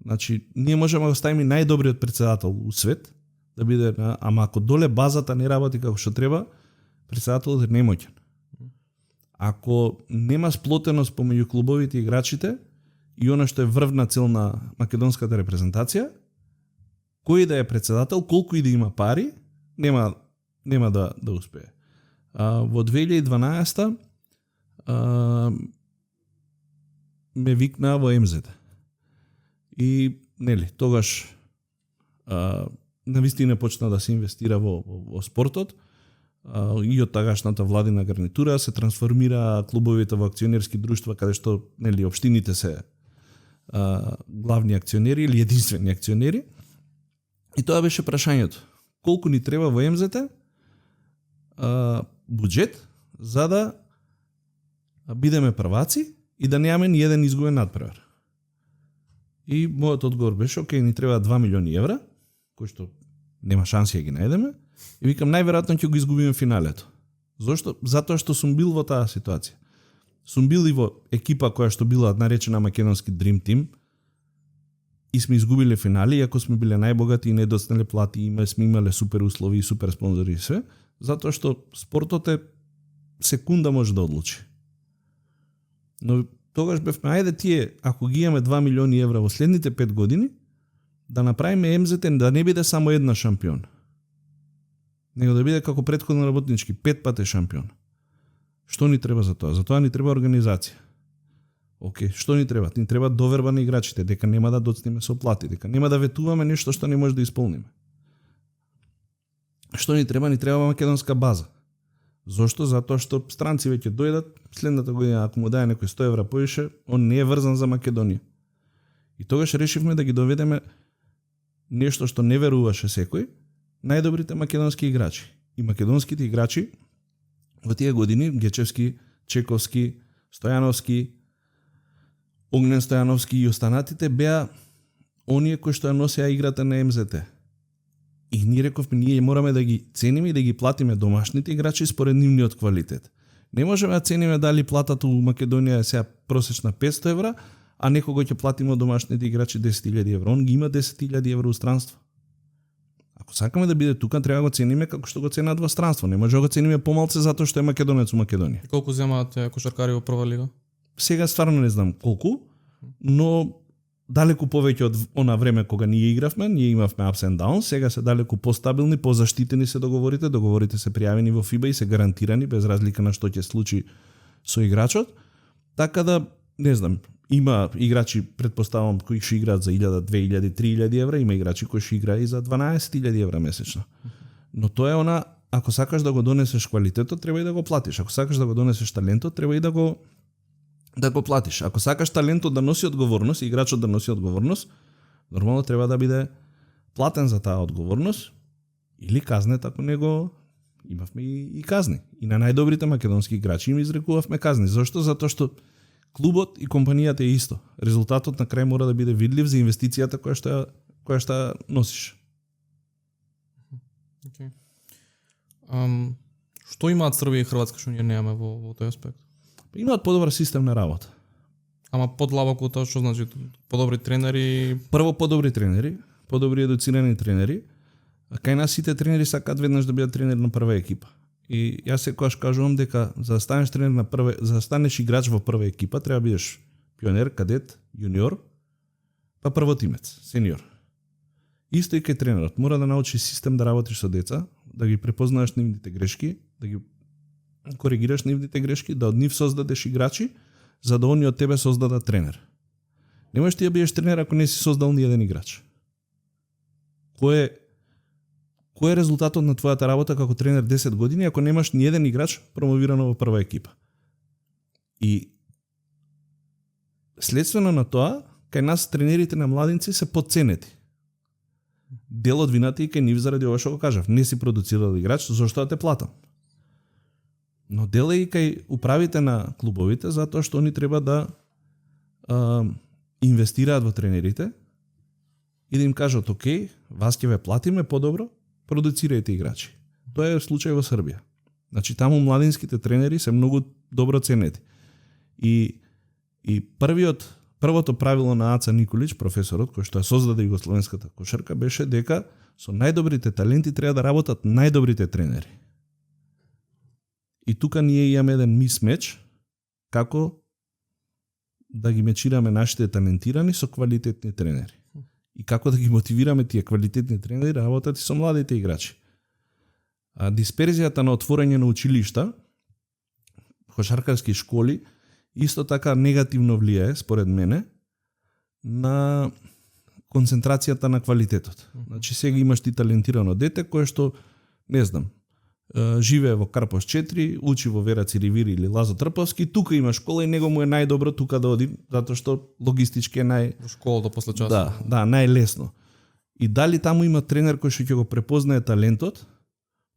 Значи, ние можеме да ставиме најдобриот председател у свет, да биде, ама ако доле базата не работи како што треба, председателот е немоќен. Ако нема сплотеност помеѓу клубовите и играчите и она што е врвна цел на македонската репрезентација, кој да е председател, колку и да има пари, нема да успее. Во 2012 ме викна во МЗ. И нели, тогаш навистина почна да се инвестира во спортот и од тагашната владина гарнитура се трансформира клубовите во акционерски друштва каде што нели општините се главни акционери или единствени акционери. И тоа беше прашањето. Колку ни треба во МЗ буџет за да бидеме прваци и да немаме ни еден изгубен надпревар. И мојот одговор беше, окей, ни треба 2 милиони евра, кои што нема шанси да ги најдеме, и викам, најверојатно ќе го изгубиме финалето. Зошто? Затоа што сум бил во таа ситуација. Сум бил и во екипа која што била наречена македонски Dream Team и сме изгубиле финали, иако сме биле најбогати и недостале плати, и сме имале супер услови и супер спонзори и све, затоа што спортот е секунда може да одлучи. Но тогаш бевме, ајде тие, ако ги имаме 2 милиони евра во следните 5 години, да направиме МЗТ да не биде само една шампион, него да биде како претходно работнички, 5 пати шампион. Што ни треба за тоа? За тоа ни треба организација. Океј, што ни треба? Ни треба доверба на играчите, дека нема да доцнеме со плати, дека нема да ветуваме нешто што не може да исполниме. Што ни треба? Ни треба македонска база. Зошто? Затоа што странци веќе дојдат, следната година ако му даде некој 100 евра повише, он не е врзан за Македонија. И тогаш решивме да ги доведеме нешто што не веруваше секој, најдобрите македонски играчи. И македонските играчи во тие години, Гечевски, Чековски, Стојановски, Огнен Стојановски и останатите беа оние кои што ја носеа играта на МЗТ. И ние рековме, ние мораме да ги цениме и да ги платиме домашните играчи според нивниот квалитет. Не можеме да цениме дали платата у Македонија е сега просечна 500 евра, а некого ќе платиме од домашните играчи 10.000 евра. Он ги има 10.000 евра у странство. Ако сакаме да биде тука, треба да го цениме како што го ценат во странство. Не може да го цениме помалце затоа што е македонец у Македонија. И колку земаат кошаркари во прва лига? Сега стварно не знам колку, но далеку повеќе од она време кога ние игравме, ние имавме ups and downs, сега се далеку постабилни, позаштитени се договорите, договорите се пријавени во FIBA и се гарантирани без разлика на што ќе случи со играчот. Така да, не знам, има играчи, предпоставам, кои ќе играат за 1000, 2000, 3000 евра, има играчи кои ќе играат и за 12.000 евра месечно. Но тоа е она, ако сакаш да го донесеш квалитетот, треба и да го платиш. Ако сакаш да го донесеш талентот, треба и да го платиш. Ако сакаш талентот да носи одговорност, играчот да носи одговорност, нормално треба да биде платен за таа одговорност или казнет ако него имавме и казни. И на најдобрите македонски играчи им изрекувавме казни. Зошто? Затоа што клубот и компанијата е исто. Резултатот на крај мора да биде видлив за инвестицијата која што носиш. Okay. Што имаат Србија и Хрватска што ние немаме во тој аспект? Имаат подобра системна работа. Ама подлабоко тоа што значи подобри тренери? Прво подобри тренери, подобри едуцирани тренери. А кај нас сите тренери сакаат веднаш да бидат тренери на прва екипа. И јас секогаш кажувам дека за да станеш тренер на за да станеш играч во прва екипа треба да бидеш пионер, кадет, јуниор, па првотимец, сениор. Исто и кај тренерот, мора да научи систем да работиш со деца, да ги препознаеш нивните грешки, да ги коригираш нивните грешки, да од нив создадеш играчи, за да они од тебе создадат тренер. Не можеш ти да бидеш тренер ако не си создал ни еден играч. Кој е резултатот на твојата работа како тренер 10 години ако немаш ни еден играч промовирано во прва екипа? И следствено на тоа, кај нас тренерите на младинци се подценети. Дел од вината и кај нив заради ова што го кажав. Не си продуцирал играч, зашто да те платам? Но дел е и кај управите на клубовите, затоа што они треба да инвестираат во тренерите и да им кажат, окей, вас ќе ве платиме подобро, продуцирајте играчи. Тоа е случај во Србија. Значи, таму младинските тренери се многу добро ценети. И првото правило на Аца Николич, професорот, кој што ја создаде југословенската кошарка, беше дека со најдобрите таленти треба да работат најдобрите тренери. И тука ние имаме еден мисмеч како да ги мечираме нашите талентирани со квалитетни тренери. И како да ги мотивираме тие квалитетни тренери да работат и со младите играчи. А дисперзијата на отворање на училишта, кошаркарски школи, исто така негативно влијае, според мене, на концентрацијата на квалитетот. Значи сега имаш ти талентирано дете кое што, не знам, живее во Карпош 4, учи во Вера Циривири или Лазо Трповски, тука има школа и него му е најдобро тука да оди, затоа што логистички е во школата после часот. Да, најлесно. И дали таму има тренер кој што ќе го препознае талентот,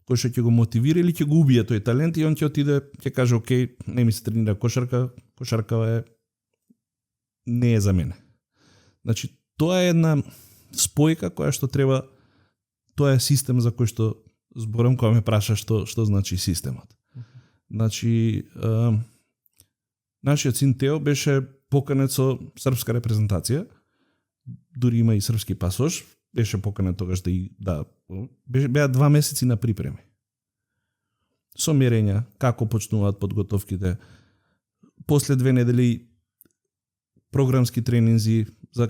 кој што ќе го мотивира или ќе го убие тој талент и он ќе отиде, ќе каже окей, не ми се тренира кошарка не е за мене. Значи, тоа е една спојка која што треба, тоа е систем за кој што зборам кога ме праша што значи системот. Значи, нашиот син Тео беше поканет со српска репрезентација, дури има и српски пасош, беше поканет тогаш беа 2 месеци на припреми. Со мерења, како почнуваат подготовките, после 2 недели програмски тренинзи, за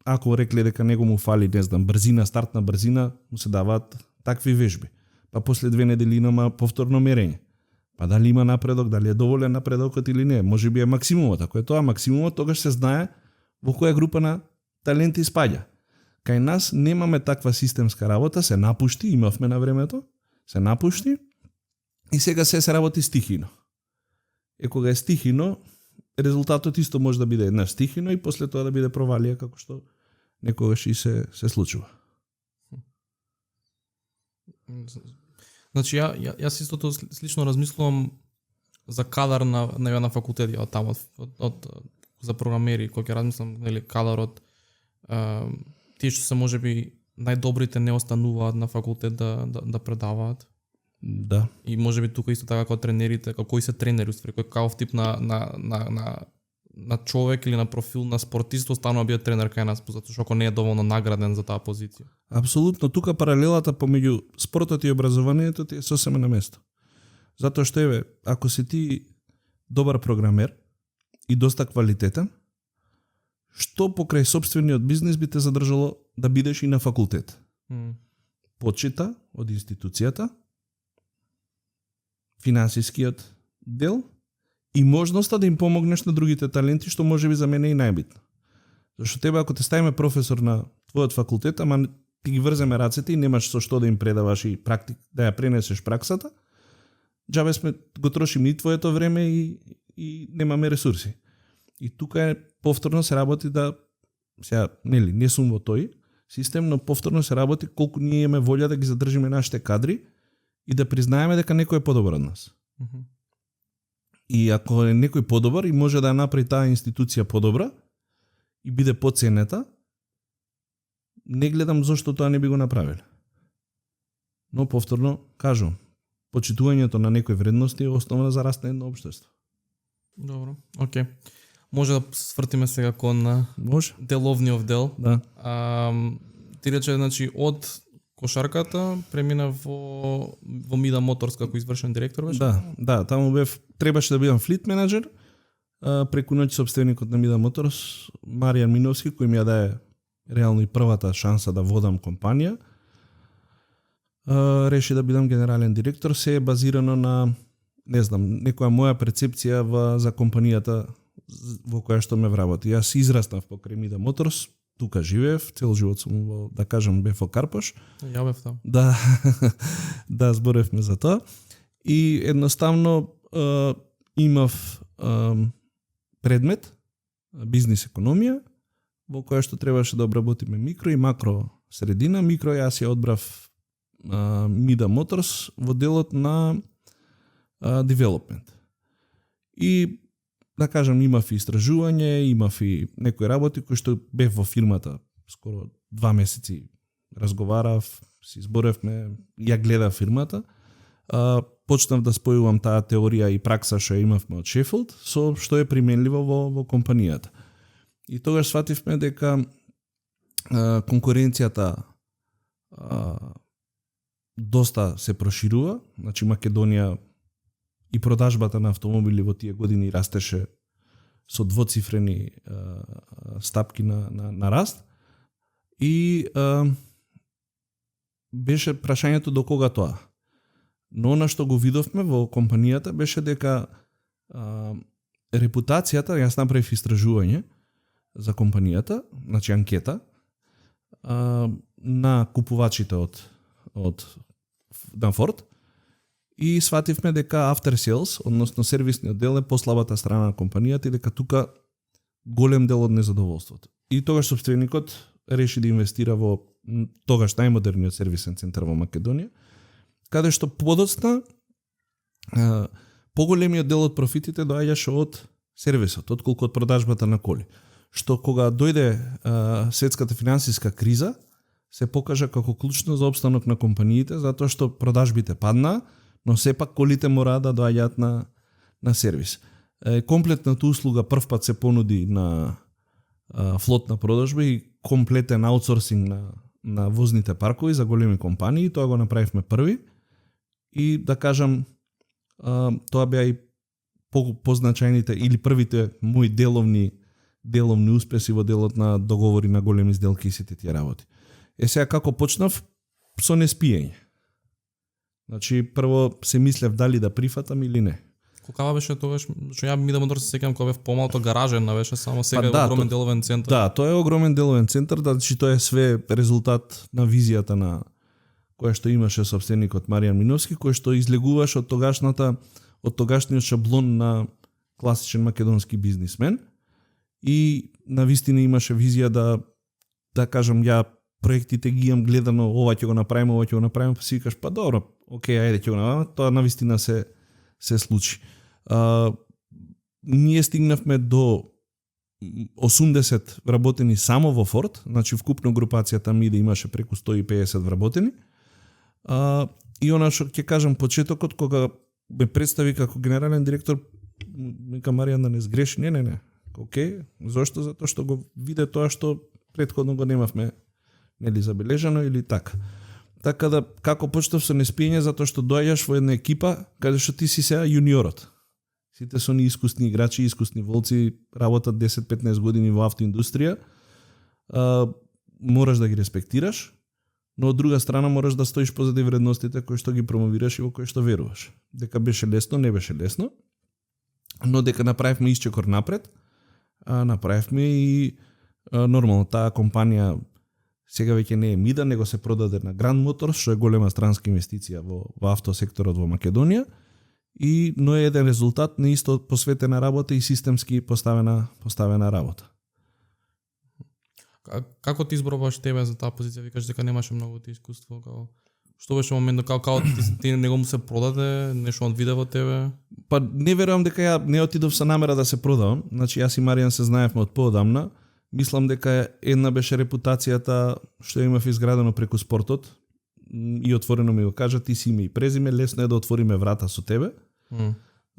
ако рекле дека него му фали, не знам, брзина, стартна брзина, му се даваат такви вежби. Па после 2 недели има повторно мерење. Па дали има напредок, дали е доволен напредокот или не, може би е максимумот. Ако е тоа максимумот, тогаш се знае во која група на таленти спаѓа. Кај нас немаме таква системска работа, се напушти, имавме на времето, се напушти и сега се работи стихино. Кога е стихино, резултатот исто може да биде една стихино и после тоа да биде провалија како што некогаш и се случува. Значи јас истото слично размислувам за кадар на факултети од таму за програмери, кога ќе размислам нели кадарот, тие што се можеби најдобрите не остануваат на факултет да предаваат. Да. И можеби тука исто така како тренерите, кои се тренери уствари, кој каков тип на човек или на профил на спортист останува биде тренер кај нас, затоа што ако не е доволно награден за таа позиција. Апсолутно, тука паралелата помеѓу спортот и образованието ти е сосема на место. Затоа што ако си ти добар програмер и доста квалитетен, што покрај сопствениот бизнис би те задржало да бидеш и на факултет? Почита од институцијата, финансискиот дел и можноста да им помогнеш на другите таленти, што може би за мене е и најбитно. Зашто тебе ако те ставиме професор на твојот факултет, ама ти ги врземе рацете и немаш со што да им предаваш и да ја пренесеш праксата, џабе го трошим и твоето време и немаме ресурси. И тука повторно се работи сега, не сум во тој систем, но повторно се работи колку ние имаме волја да ги задржиме нашите кадри и да признаеме дека некој е подобар од нас. И ако е некој подобар и може да ја направи таа институција подобра и биде поценета, не гледам зошто тоа не би го направиле. Но повторно кажувам, почитувањето на некои вредности е основа за раст на едно општество. Добро, окей. Може да свртиме сега кон деловниот дел. Да. Ти рече, значи, од кошарката премина во Мида Моторс како извршен директор беше? Да, таму требаше да бидам флит менеджер, преку ноќ сопственикот на Мида Моторс, Маријан Миновски, кој ми ја даде реално и првата шанса да водам компанија, реши да бидам генерален директор, се е базирано на, не знам, некоја моја перцепција за компанијата во која што ме вработи. Јас израснав покрај Мида Моторс, тука живеев, цел живот сум, да кажам, бев во Карпош. Ја бев таму. Да, зборевме за тоа. И едноставно имав предмет, бизнис економија, во која што требаше да обработиме микро и макро средина. Микро јас ја одбрав Мида Моторс во делот на development. И да кажам, имав и истражување, имав и некои работи кои што бев во фирмата скоро 2 месеци, разговарав, си зборевме, ја гледав фирмата, почнав да спојувам таа теорија и пракса што имавме од Шефилд со што е применливо во компанијата. И тогаш свативме дека конкуренцијата доста се проширува, значи Македонија и продажбата на автомобили во тие години растеше со двоцифрени стапки на раст и беше прашањето до кога тоа. Но она што го видовме во компанијата беше дека репутацијата, јас направив истражување за компанијата, значи анкета, на купувачите од на Форд, и свативме дека after sales, односно сервисниот дел е послабата страна на компанијата и дека тука голем дел од незадоволството. И тогаш сопственикот реши да инвестира во тогаш најмодерниот сервисен центар во Македонија, каде што подоцна поголемиот дел од профитите доаѓаше од сервисот, отколку од продажбата на коли. Што кога дојде светската финансиска криза, се покажа како клучно за опстанок на компаниите, затоа што продажбите паднаа, но сепак колите мора да доаѓаат на сервис. Комплетната услуга првпат се понуди на флотна продажба и комплетен аутсорсинг на возните паркови за големи компании, тоа го направивме први и да кажам тоа беа и позначајните или првите мои деловни успеси во делот на договори на големи сделки и сите тие работи. Сега како почнав со неспиење. Значи прво се мислев дали да прифатам или не. Колкава беше тогаш, што ја Мидамодор се сеќавам кога бев помалото гаражен, беше само сега огромен деловен центар. Да, тоа е огромен деловен центар, значи тоа е све резултат на визијата на која што имаше собственикот Маријан Миновски, кој што излегуваше од тогашниот шаблон на класичен македонски бизнисмен и навистина имаше визија да кажам ја проектите ги имам гледано, ова ќе го направиме, па си викаш па добро, окей, ајде ќе го направиме, тоа навистина се случи. Ние стигнавме до 80 вработени само во Форд, значи вкупно групацијата МИДА имаше преку 150 вработени. И она што ќе кажам почетокот кога ме представи како генерален директор, вика Маријан да не сгреши, не. Океј, зошто? Затоа што го виде тоа што претходно го немавме забележано или така. Така да, како почнав со неспиење, затоа што доаѓаш во една екипа, каде што ти си сега јуниорот. Сите се они искусни играчи, искусни волци, работат 10-15 години во автоиндустрија, мораш да ги респектираш, но од друга страна мораш да стоиш позади вредностите кои што ги промовираш и во кои што веруваш. Дека беше лесно, не беше лесно, но дека направивме исчекор напред, направивме и нормално таа компанија сега веќе не е МИДА, него се продаде на Grand Motors, што е голема странска инвестиција во автосекторот во Македонија, но е еден резултат на исто посветена работа и системски поставена работа. Како ти изборуваш тебе за таа позиција? Викаш дека немаше многу ти искуство, што беше моментот како ти него му се продаде, нешто од виде во тебе? Па не верувам дека ја не отидов со намера да се продавам. Значи јас и Маријан се знаевме од поодамна. Мислам дека една беше репутацијата што имав изградено преку спортот и отворено ми го кажа, ти си име и презиме, лесно е да отвориме врата со тебе,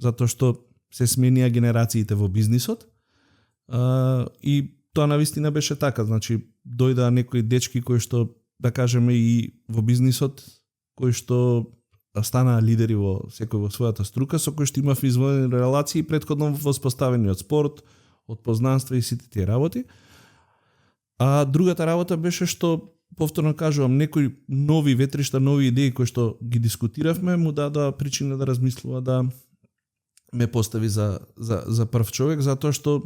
затоа што се сменија генерациите во бизнисот и тоа навистина беше така, значи дојдаа некои дечки кои што, да кажеме, и во бизнисот, кои што станаа лидери во секој во својата струка, со кои што имав извоени релации претходно воспоставени од спорт, од познанства и сите тие работи. А другата работа беше што, повторно кажувам, некои нови ветришта, нови идеи кои што ги дискутиравме, му дадоа причина да размислува да ме постави за прв човек, затоа што,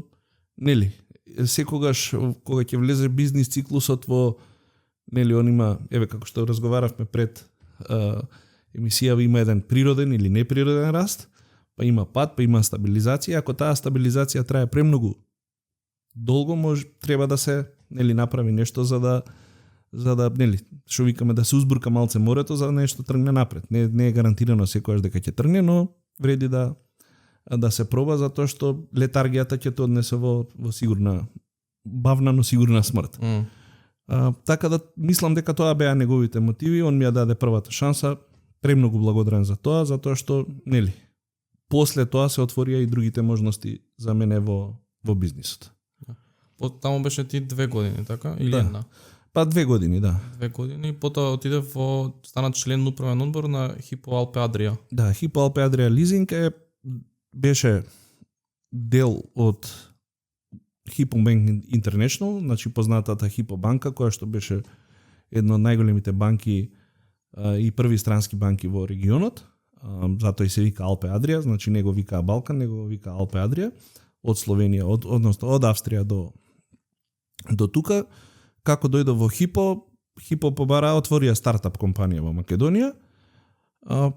секогаш кога ќе влезе бизнис циклусот во, он има, како што разговаравме пред емисија, има еден природен или неприроден раст, па има пат, па има стабилизација. Ако таа стабилизација трае премногу долго, треба да се направи нешто за да што викаме да се узбурка малце морето за да нешто тргне напред. Не е гарантирано секогаш дека ќе тргне, но вреди да се проба, затоа што летаргијата ќе те однесе во сигурна, бавна, но сигурна смрт. Така да мислам дека тоа беа неговите мотиви, он ми ја даде првата шанса, премногу благодарен за тоа, затоа што, после тоа се отворија и другите можности за мене во бизнисот. Таму беше ти 2 години, така? Или една? Па 2 години, да. 2 години, потоа отиде стана член управен одбор на Hypo Alpe Adria. Да, Hypo Alpe Adria Leasing беше дел од Hypo Bank International, значи познатата Hypo банка, која што беше една од најголемите банки и први странски банки во регионот. Затоа и се вика Alpe Adria, значи не го вика Балкан, него го вика Alpe Adria, од Словенија, односно од Австрија до тука. Како дојдов во Hypo побара, отворија стартап компанија во Македонија,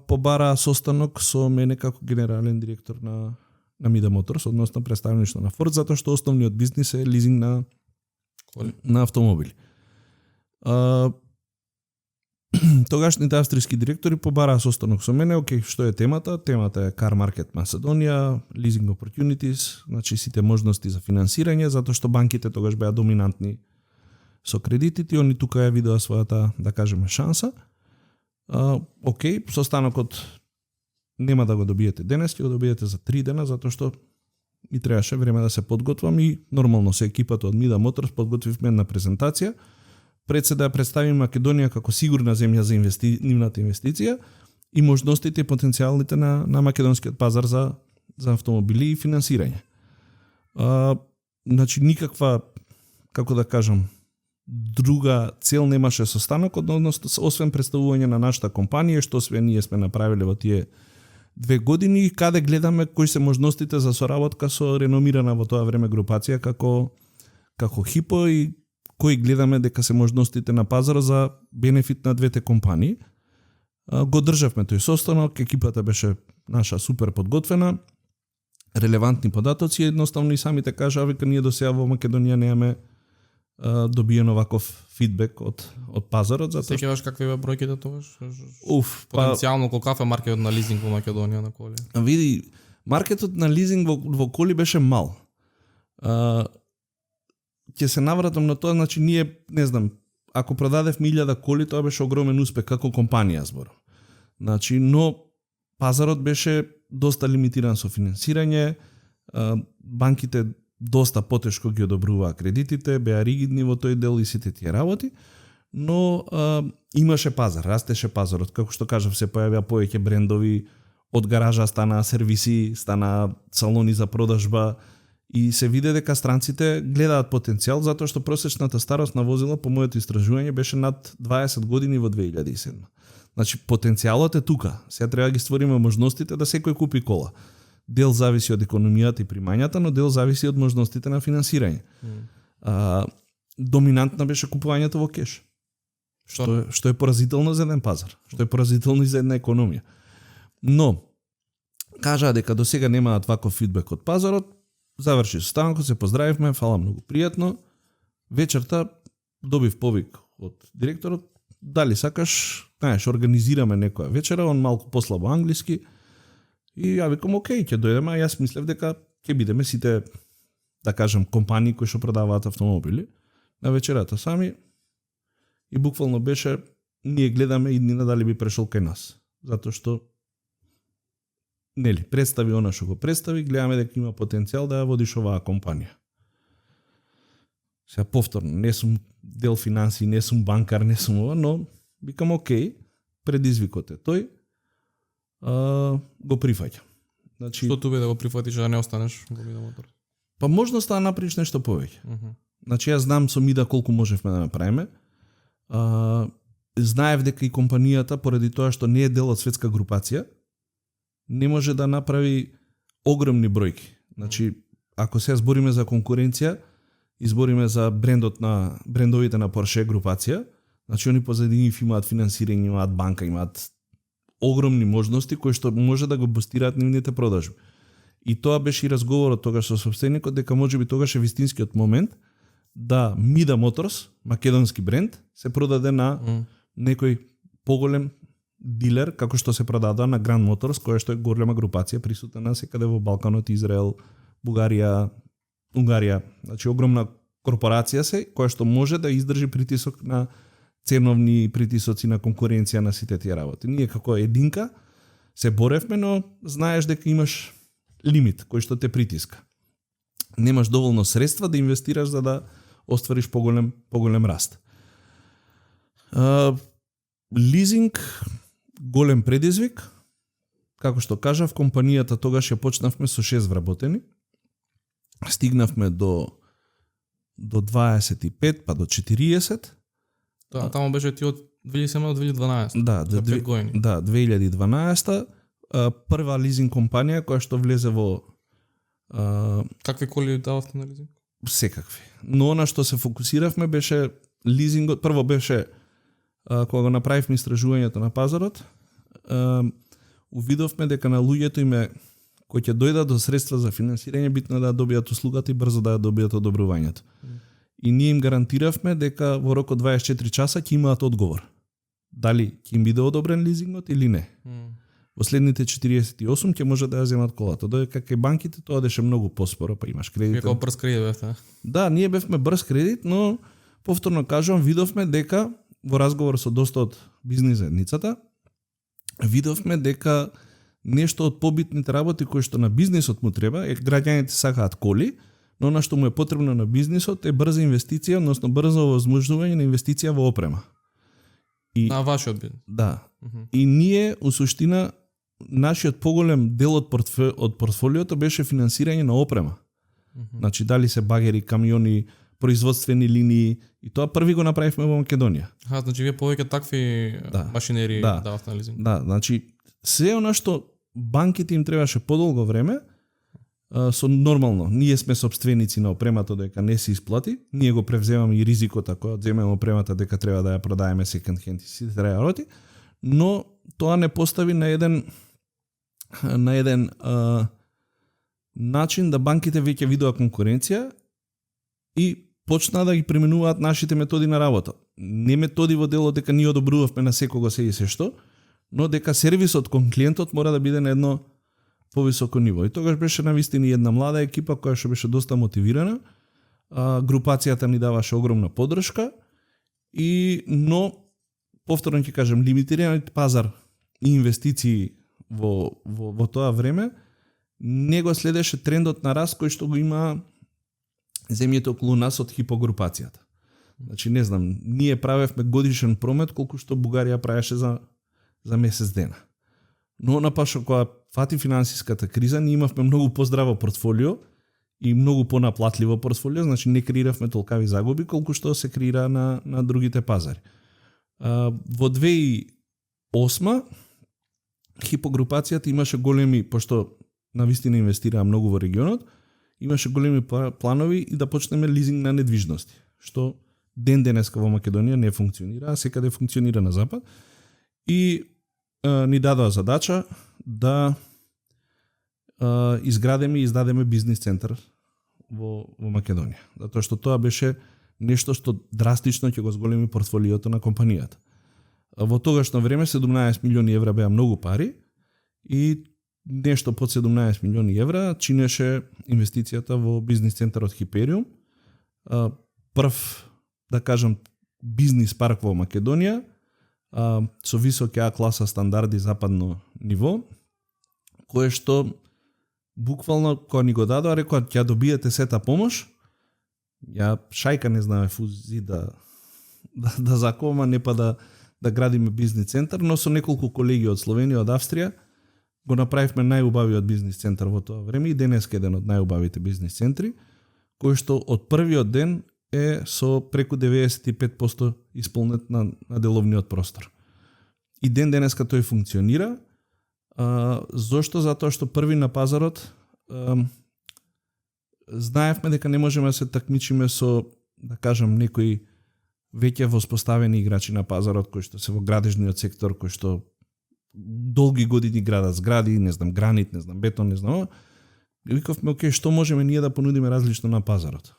побара состанок со мене како генерален директор на Mida Моторс, односно представништво на Форд, затоа што основниот бизнис е лизинг на автомобили. Тогашните австријски директори побараа состанок со мене, што е темата? Темата е Car Market Macedоnia, Leasing Opportunities, значи сите можности за финансирање, затоа што банките тогаш беа доминантни со кредитите, они тука ја видоа својата, да кажеме, шанса. Состанокот нема да го добиете денес, ќе го добиете за 3 дена, затоа што ми требаше време да се подготвам и нормално се екипата од Mida Моторс подготвивме една презентација. Пред се да ја представим Македонија како сигурна земја за нивната инвестиција и можностите и потенцијалите на македонскиот пазар за автомобили и финансирање. Значи никаква, како да кажам, друга цел немаше состанок, односно освен представување на нашата компанија, што све ние сме направиле во тие 2 години и каде гледаме кои се можностите за соработка со реномирана во тоа време групација како Хипо и кои гледаме дека се можностите на пазарот за бенефит на двете компании. Го државме тој состанок, екипата беше наша супер подготвена, релевантни податоци, едноставно и самите кажа, века ние до сега во Македонија немаме добиено ваков фидбек од пазарот, затоа Сеќаваш какви беа бројките тогаш? потенцијално Потенцијално колку е маркетот на лизинг во Македонија на коли? види, маркетот на лизинг во коли беше мал. Ќе се навратам на тоа, значи ние, не знам, ако продадевме 1000 коли, тоа беше огромен успех како компанија зборам. Значи, но пазарот беше доста лимитиран со финансирање, банките доста потешко ги одобруваа кредитите, беа ригидни во тој дел и сите тие работи, но имаше пазар, растеше пазарот, како што кажав, се појавија повеќе брендови, од гаража стана сервиси, стана салони за продажба и се виде дека странците гледаат потенцијал, затоа што просечната старост на возила по моето истражување беше над 20 години во 2007. Значи потенцијалот е тука. Сега треба да ги створиме можностите да секој купи кола. Дел зависи од економијата и примањата, но дел зависи од можностите на финансирање. Доминантна беше купувањето во кеш. Што е поразително за еден пазар, што е поразително и за една економија. Но кажаа дека до сега немаат ваков фидбек од пазарот. Заврши состанокот, се поздравивме, фала многу пријатно. Вечерта добив повик од директорот, дали сакаш, знаеш, организираме некоја вечера, он малку послабо англиски. И ја викам, окей, ќе дојдеме, а јас мислев дека ќе бидеме сите, да кажем, компании кои што продаваат автомобили на вечерата сами. И буквално беше, ние гледаме иднина дали би прешол кај нас. Затоа што представи она што го представи, гледаме дека има потенцијал да ја водиш оваа компанија. Сега повторно, не сум дел финанси, не сум банкар, не сум ова, но викам окей, предизвикот е тој, го прифаќам. Значи, Што тубе да го прифатиш да не останеш во Mida Моторс? па можноста да направиш нешто повеќе. Значи јас знам со Мида колку можевме да направиме. Знаев дека и компанијата, поради тоа што не е дел од светска групација, не може да направи огромни бројки. Значи, ако се збориме за конкуренција, избориме за брендовите на Porsche групација, значи они позади нив имаат финансирање, имаат банка, имаат огромни можности кои што може да го бустираат нивните продажби. И тоа беше и разговорот тогаш со собственикот дека можеби тогаш е вистинскиот момент да Mida Моторс, македонски бренд, се продаде на некој поголем дилер, како што се продадоа на Grand Motors, која што е голема групација присутна насекаде во Балканот, Израел, Бугарија, Унгарија. Значи огромна корпорација се, која што може да издржи притисок на ценовни притисоци, на конкуренција, на сите тие работи. Ние како единка се боревме, но знаеш дека имаш лимит кој што те притиска. Немаш доволно средства да инвестираш за да оствариш поголем раст. Лизинг, голем предизвик. Како што кажав, компанијата тогаш ја почнавме со 6 вработени. Стигнавме до 25, па до 40. Тамо беше ти од 2007 до 2012. Да, за 5 години. Да, 2012. Прва лизинг компанија која што влезе во Какви коли дававте на лизинг? секакви. Но она што се фокусиравме беше лизингот. Прво беше кога го направивме истражувањето на пазарот, увидовме дека на луѓето име кои ќе дојдат до средства за финансирање битно да добијат услугата и брзо да ја добијат одобрувањето. И ние им гарантиравме дека во рок од 24 часа ќе имаат одговор. Дали ќе им биде одобрен лизингот или не. Во следните 48 ќе може да ја земат колата. Додека кај банките тоа беше многу поспоро, па имаш кредит. Како брз кредит бевте? Да, ние бевме брз кредит, но повторно кажувам, видовме дека во разговор со доста од бизнис заедницата, видовме дека нешто од побитните работи кои што на бизнисот му треба, граѓаните сакаат коли, но она што му е потребно на бизнисот е брза инвестиција, односно брзо овозможнување на инвестиција во опрема. И На вашиот бизнес. да. И ние у суштина нашиот поголем дел од портфолиото беше финансирање на опрема. Значи дали се багери, камиони, производствени линии и тоа први го направивме во Македонија. Значи вие повеќе такви машинери дававте на лизинг. Да, значи се она што банките им требаше подолго време, со нормално, ние сме собственици на опремата дека не се исплати, ние го превземаме и ризикот ако земеме опремата дека треба да ја продаеме секонд хенд и сите треба работи, но тоа не постави на еден начин да банките веќе видува конкуренција и почна да ги применуваат нашите методи на работа. Не методи во делот дека ние одобрувавме на секого се и се што, но дека сервисот кон клиентот мора да биде на едно повисоко ниво. И тогаш беше навистина една млада екипа која што беше доста мотивирана. Групацијата ни даваше огромна поддршка но повторно ќе кажем лимитираниот пазар и инвестиции во тоа време не го следеше трендот на раст кој што го има земјите околу нас од хипогрупацијата. Значи не знам, ние правевме годишен промет колку што Бугарија правеше за месец дена. Но напашо кога фати финансиската криза, ние имавме многу поздраво портфолио и многу понаплатливо портфолио, значи не креиравме толкави загуби колку што се креира на другите пазари. Во 2008 хипогрупацијата имаше големи, пошто навистина инвестираа многу во регионот, имаше големи планови и да почнеме лизинг на недвижности, што ден денеска во Македонија не функционира, а секаде функционира на запад. И ни дадоа задача да изградеме и издадеме бизнис центар во Македонија. Затоа што тоа беше нешто што драстично ќе го зголеми портфолиото на компанијата. Во тогашно време 17 милиони евра беа многу пари и нешто под 17 милиони евра чинеше инвестицијата во бизнис центарот Хипериум. Прв, да кажам, бизнис парк во Македонија, со високи А класа стандарди западно ниво, кое што буквално кога ни го дадоа, рекоа ќе добиете сета помош. Ја шајка не знаме фузи да закова, не па да градиме бизнис центар, но со неколку колеги од Словенија, од Австрија, го направивме најубавиот бизнис центар во тоа време и денеска еден од најубавите бизнис центри, кој што од првиот ден е со преку 95% исполнет на деловниот простор. И ден денеска тој функционира. Зошто? Затоа што први на пазарот знаевме дека не можеме да се такмичиме со, да кажам, некои веќе воспоставени играчи на пазарот кои што се во градежниот сектор, кои што долги години градат згради, не знам, гранит, не знам, бетон, не знам. Викавме, окей, што можеме ние да понудиме различно на пазарот?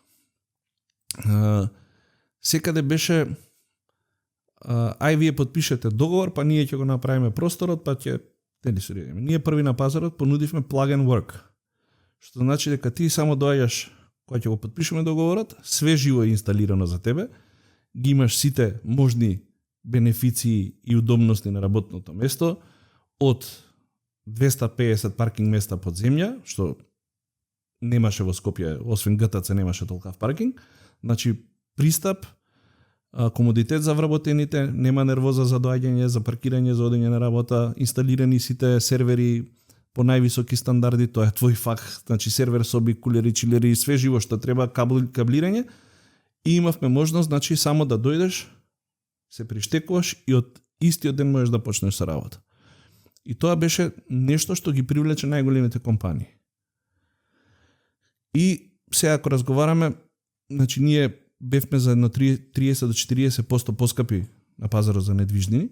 Секаде беше вие подпишете договор, па ние ќе го направиме просторот, па ќе телесурираме. Ние први на пазарот понудивме plug and work. Што значи дека ти само доаѓаш кога ќе го подпишеме договорот, све живо е инсталирано за тебе, ги имаш сите можни бенефиции и удобности на работното место, од 250 паркинг места под земја, што немаше во Скопје, освен ГТЦ немаше толкав паркинг. Значи, пристап, комодитет за вработените, нема нервоза за доаѓање, за паркирање, за одење на работа, инсталирани сите сервери по највисоки стандарди, тоа е твој фак, значи сервер, соби, кулери, чилери, све живо што треба, каблирање. И имавме можност, значи, само да дојдеш, се приштекуваш и од истиот ден можеш да почнеш со работа. И тоа беше нешто што ги привлече најголемите компании. И сега ако разговараме, значи ние бевме за едно 30 до 40% поскапи на пазарот за недвижнини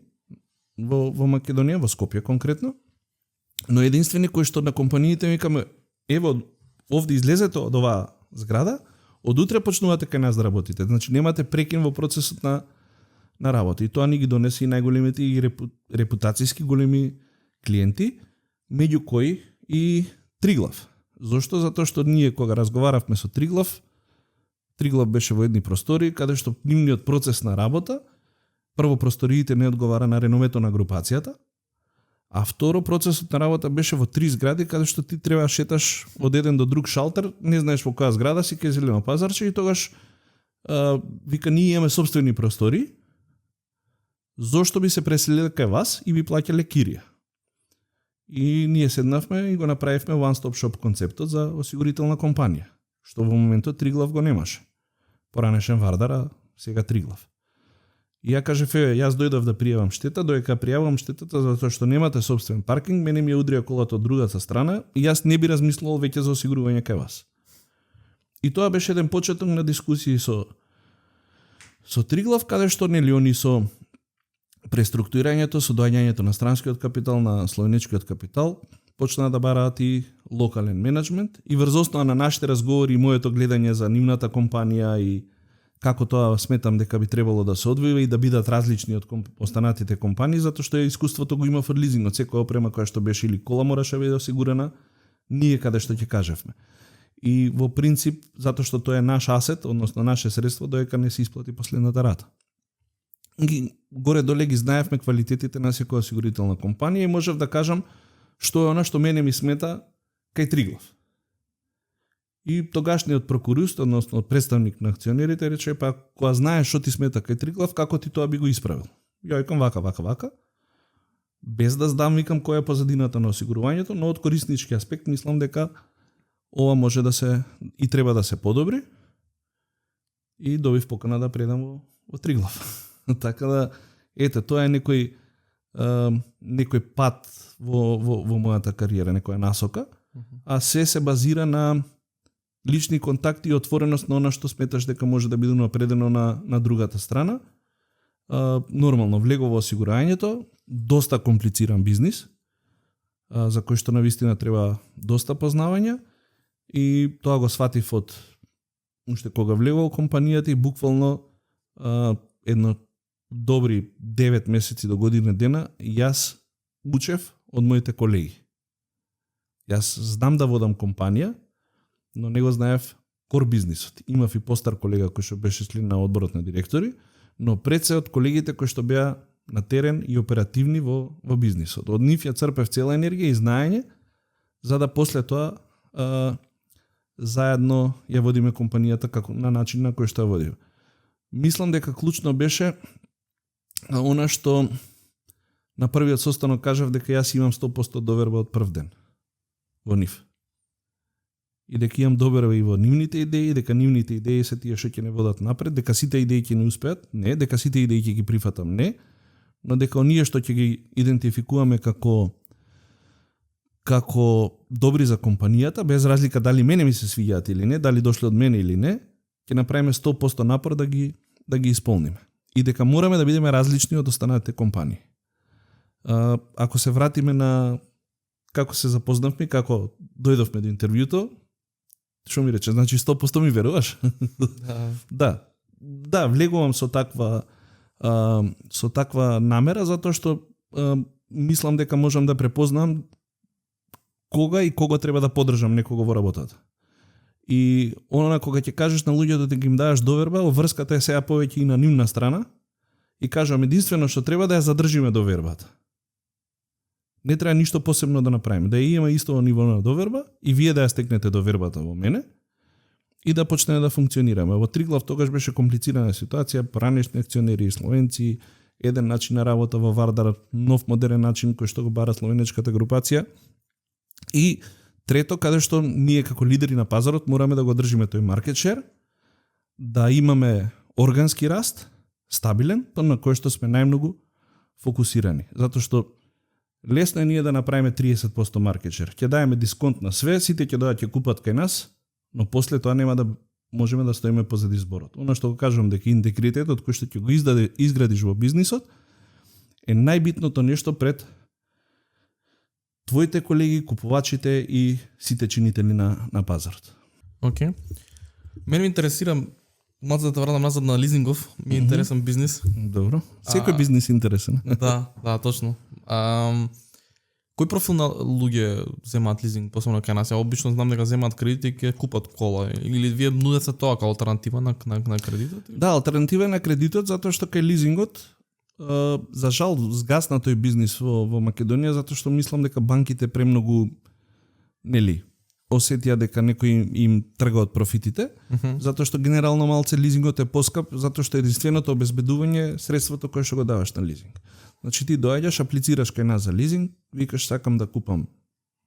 во Македонија, во Скопје конкретно. Но единствени кој што на компаниите викаме, ево, овде излезете од оваа зграда, од утре почнувате кај нас да работите. Значи немате прекин во процесот на работа. И тоа ни ги донесе и најголемите и репутацијски големи клиенти, меѓу кои и Триглав. Зошто? Затоа што ние кога разговаравме со Триглав беше во едни простори, каде што нивниот процес на работа, прво просториите не одговара на реномето на групацијата, А второ, процесот на работа беше во 3 згради, каде што ти треба шеташ од еден до друг шалтер, не знаеш во која зграда си, кај Зелено пазарче, и тогаш вика, ние имаме собствени простори, зошто би се преселиле кај вас и би плаќале кирија. И ние седнавме и го направивме one-stop shop концептот за осигурителна компанија, што во моментот Триглав го немаше. Поранешен Вардар, а сега Триглав. И ја кажев, јас дојдов да пријавам штета, доека пријавам штетата затоа што немате собствен паркинг, мене ми ја удрија колата од другата страна и јас не би размислувал веќе за осигурување кај вас. И тоа беше еден почеток на дискусии со Триглав, каде што нели они со преструктурирањето, со доаѓањето на странскиот капитал, на словенечкиот капитал, почнаа да бараат и локален менеджмент и врз основа на нашите разговори и моето гледање за нивната компанија и како тоа сметам дека би требало да се одвива и да бидат различни од останатите компании, затоа што искуството го има од лизинг, од секоја опрема која што беше или кола мораше биде осигурена, ние каде што ќе кажевме. И во принцип, затоа што тоа е наш асет, односно наше средство, доека не се исплати последната рата. Горе-доле ги знаевме квалитетите на секоја осигурителна компанија и можев да кажам што е она што мене ми смета кај Триглав. И тогашниот прокурист, односно представник на акционерите, рече, па кога знаеш што ти смета кај Триглав, како ти тоа би го исправил? Ја викам вака, без да здам, викам која е позадината на осигурувањето, но од кориснички аспект мислам дека ова може да се и треба да се подобри и добив покана да предам во Триглав. Така да, ете, тоа е некој пат во мојата кариера, некоја насока, а се базира на лични контакти и отвореност на она што сметаш дека може да биде напредено на другата страна. Нормално, влегов во осигурањето, доста комплициран бизнис, за кој што навистина треба доста познавање, и тоа го сватив од уште кога влегов во компанијата и буквално едно добри 9 месеци до година дена јас учев од моите колеги. Јас знам да водам компанија, но не го знаев кор бизнисот. Имав и постар колега кој што беше член на одборот на директори, но пред се од колегите кои што беа на терен и оперативни во бизнисот. Од нив ја црпев цела енергија и знаење, за да после тоа заедно ја водиме компанијата како на начин на кој што ја водиме. Мислам дека клучно беше она што на првиот состанок кажав дека јас имам 100% доверба од прв ден во нив. И дека имам доверба и во нивните идеи, дека нивните идеи се тие што ќе не водат напред, дека сите идеи ќе не успеат, не, дека сите идеи ќе ги прифатам, не, но дека оние што ќе ги идентификуваме како добри за компанијата, без разлика дали мене ми се свиѓаат или не, дали дошле од мене или не, ќе направиме 100% напор да ги исполниме. И дека мораме да бидеме различни од останатите компании. Ако се вратиме на како се запознавме, како дојдовме до интервјуто, што ми рече, значи 100% ми веруваш? Да, влегувам со таква намера, затоа што мислам дека можам да препознам кога и кого треба да поддржам некого во работата. И она кога ќе кажеш на луѓето да ги им даваш доверба, врската е сега повеќе и на нивна страна, и кажам единствено што треба да ја задржиме довербата. Не треба ништо посебно да направиме, да ја има исто ниво на доверба и вие да ја стекнете довербата во мене и да почне да функционираме. Во Триглав тогаш беше комплицирана ситуација, поранешни акционери, словенци, еден начин на работа во Вардар, нов модерен начин кој што го бара словенечката групација. И трето, каде што ние како лидери на пазарот мораме да го држиме тој маркет шер, да имаме органски раст, стабилен, на кој што сме најмногу фокусирани. Затоа што лесно е ние да направиме 30% маркет шер. Ќе даеме дисконт на све, сите ќе доаѓаат ќе купат кај нас, но после тоа нема да можеме да стоиме позади зборот. Она што го кажувам дека интегритетот кој што ќе го изградиш во бизнисот е најбитното нешто пред твоите колеги, купувачите и сите чинители на пазарот. Окей. Мене ми интересира, малку да те вратам назад на лизингов, ми е интересен бизнис. Добро. Секој бизнис е интересен. Да, точно. Кој профил на луѓе земаат лизинг, посебно кај нас? Ја обично знам дека земаат кредити и ќе купат кола. Или вие нудете тоа како алтернатива на кредитот? Да, алтернатива на кредитот, затоа што кај лизингот за жал згасна тој бизнис во Македонија затоа што мислам дека банките премногу осетија дека некој им трга од профитите, затоа што генерално малце лизингот е поскап, затоа што единственото обезбедување е средството кое што го даваш на лизинг. Значи ти доаѓаш, аплицираш кај нас за лизинг, викаш сакам да купам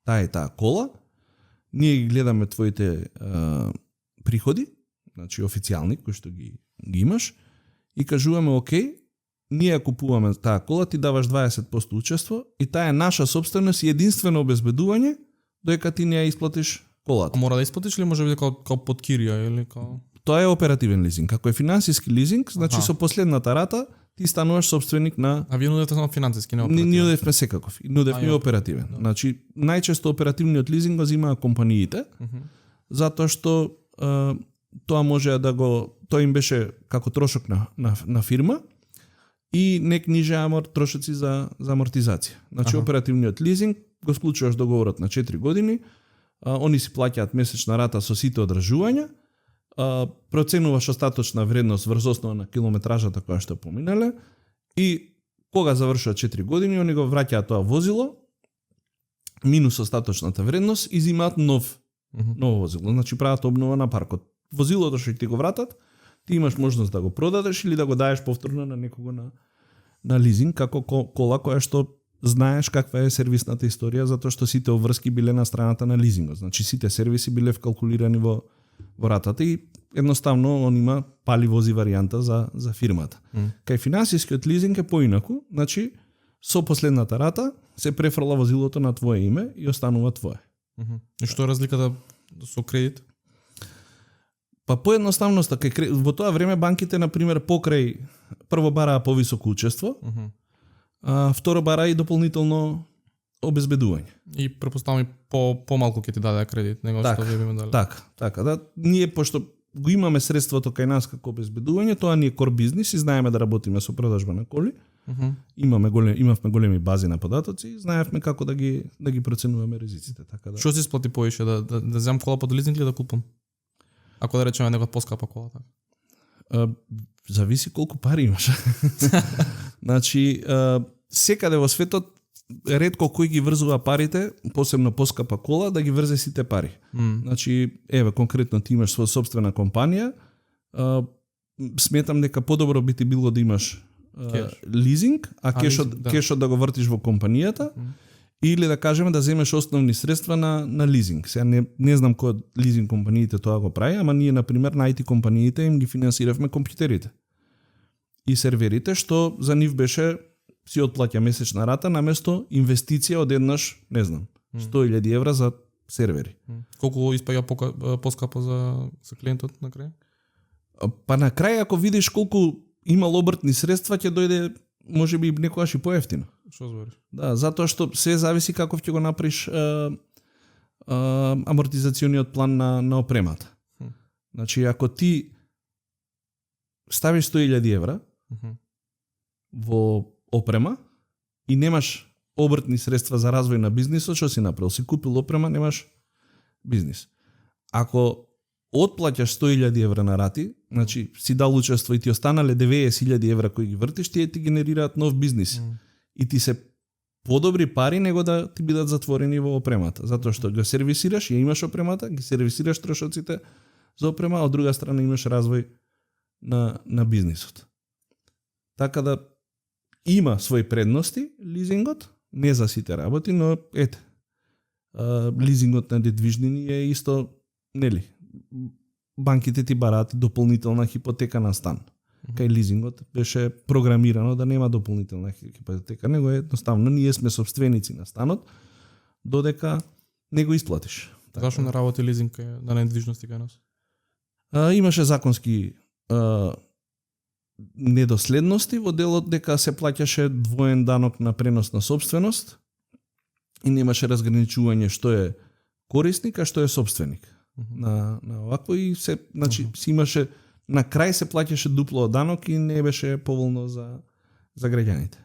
таа и таа кола, ние ги гледаме твоите приходи, значи официјални кои што ги имаш и кажуваме окей, ние купуваме таа кола, ти даваш 20% учество и таа е наша собственост и единствено обезбедување доека ти не ја исплатиш колата. А мора да исплатиш или може биде као под кирија или као? Тоа е оперативен лизинг. Ако е финансиски лизинг, значи со последната рата ти стануваш собственик на... А вие нудевте само финансиски, не оперативен? Ние нудевме секаков. Нудевме и оперативен. Да. Значи, најчесто оперативниот лизинг го земаа компаниите, затоа што тоа може да го... Тоа им беше како трошок на фирма и не книжа трошоци за амортизација. Значи, оперативниот лизинг го склучуваш договорот на 4 години, они си плаќаат месечна рата со сите одржувања, проценуваш остаточна вредност врз основа на километражата која што поминале и кога завршува 4 години, они го враќаат тоа возило минус остаточната вредност и зимаат ново возило. Значи прават обнова на паркот. Возилото што ти го вратат, ти имаш можност да го продадеш или да го даеш повторно на некого на лизинг како кола која што знаеш каква е сервисната историја затоа што сите обврски биле на страната на лизингот. Значи сите сервиси биле вкалкулирани во ратата и едноставно он има пали вози варијанта за фирмата. Кај финансискиот лизинг е поинаку, значи со последната рата се префрла возилото на твое име и останува твое. И што е разликата со кредит? Па поедноставноста, во тоа време банките, например, покрај прво бараа повисоко учество, второ бара и дополнително обезбедување. И претпоставам и помалку ќе ти даде кредит него што вие биме дали. Така, да. Ние пошто го имаме средството кај нас како обезбедување, тоа ни е кор бизнис и знаеме да работиме со продажба на коли. Имавме големи бази на податоци, знаевме како да ги проценуваме ризиците, така да. Што се исплати повише да земам кола под лизинг или да купам? Ако да речеме некоја поскапа кола така. Зависи колку пари имаш. Значи, секаде во светот ретко кој ги врзува парите, посебно поскапа кола, да ги врзе сите пари. Значи, еве, конкретно ти имаш своја собствена компанија, сметам дека подобро би ти било да имаш лизинг, а кешот да го вртиш во компанијата, или да кажеме да земеш основни средства на лизинг. Сега не знам кој од лизинг компаниите тоа го прави, ама ние, например, на IT компаниите им ги финансиравме компјутерите и серверите, што за нив беше си отплаќа месечна рата наместо инвестиција од еднаш, не знам, 100.000 евра за сервери. Колку испаѓа поскапо за клиентот на крај? Па на крај, ако видиш колку имал обртни средства, ќе дојде можеби некогаш и поевтино. Што збориш? Да, затоа што се зависи каков ќе го направиш амортизациониот план на опремата. Значи, ако ти ставиш 100.000 евра во опрема и немаш обртни средства за развој на бизнисот, што си направил? Си купил опрема, немаш бизнис. Ако отплаќаш 100.000 евра на рати, значи си дал учество и ти останале 90.000 евра кои ги вртиш, тие ти генерираат нов бизнис. И ти се подобри пари него да ти бидат затворени во опремата. Затоа што го сервисираш, ја имаш опремата, ги сервисираш трошоците за опрема, а од друга страна имаш развој на бизнисот. Така да има своји предности лизингот, не за сите работи, но ете, лизингот на недвижнини е исто, нели, банките ти бараат дополнителна хипотека на стан. Кај лизингот беше програмирано да нема дополнителна хипотека, него едноставно ние сме собственици на станот додека не го исплатиш. Зашто не работи лизинг на недвижности кај нас? Имаше законски недоследности во делот дека се плаќаше двоен данок на пренос на собственост и немаше разграничување што е корисник, а што е собственик на овакво и се, значи, си имаше на крај се плаќаше дупло данок и не беше поволно за граѓаните.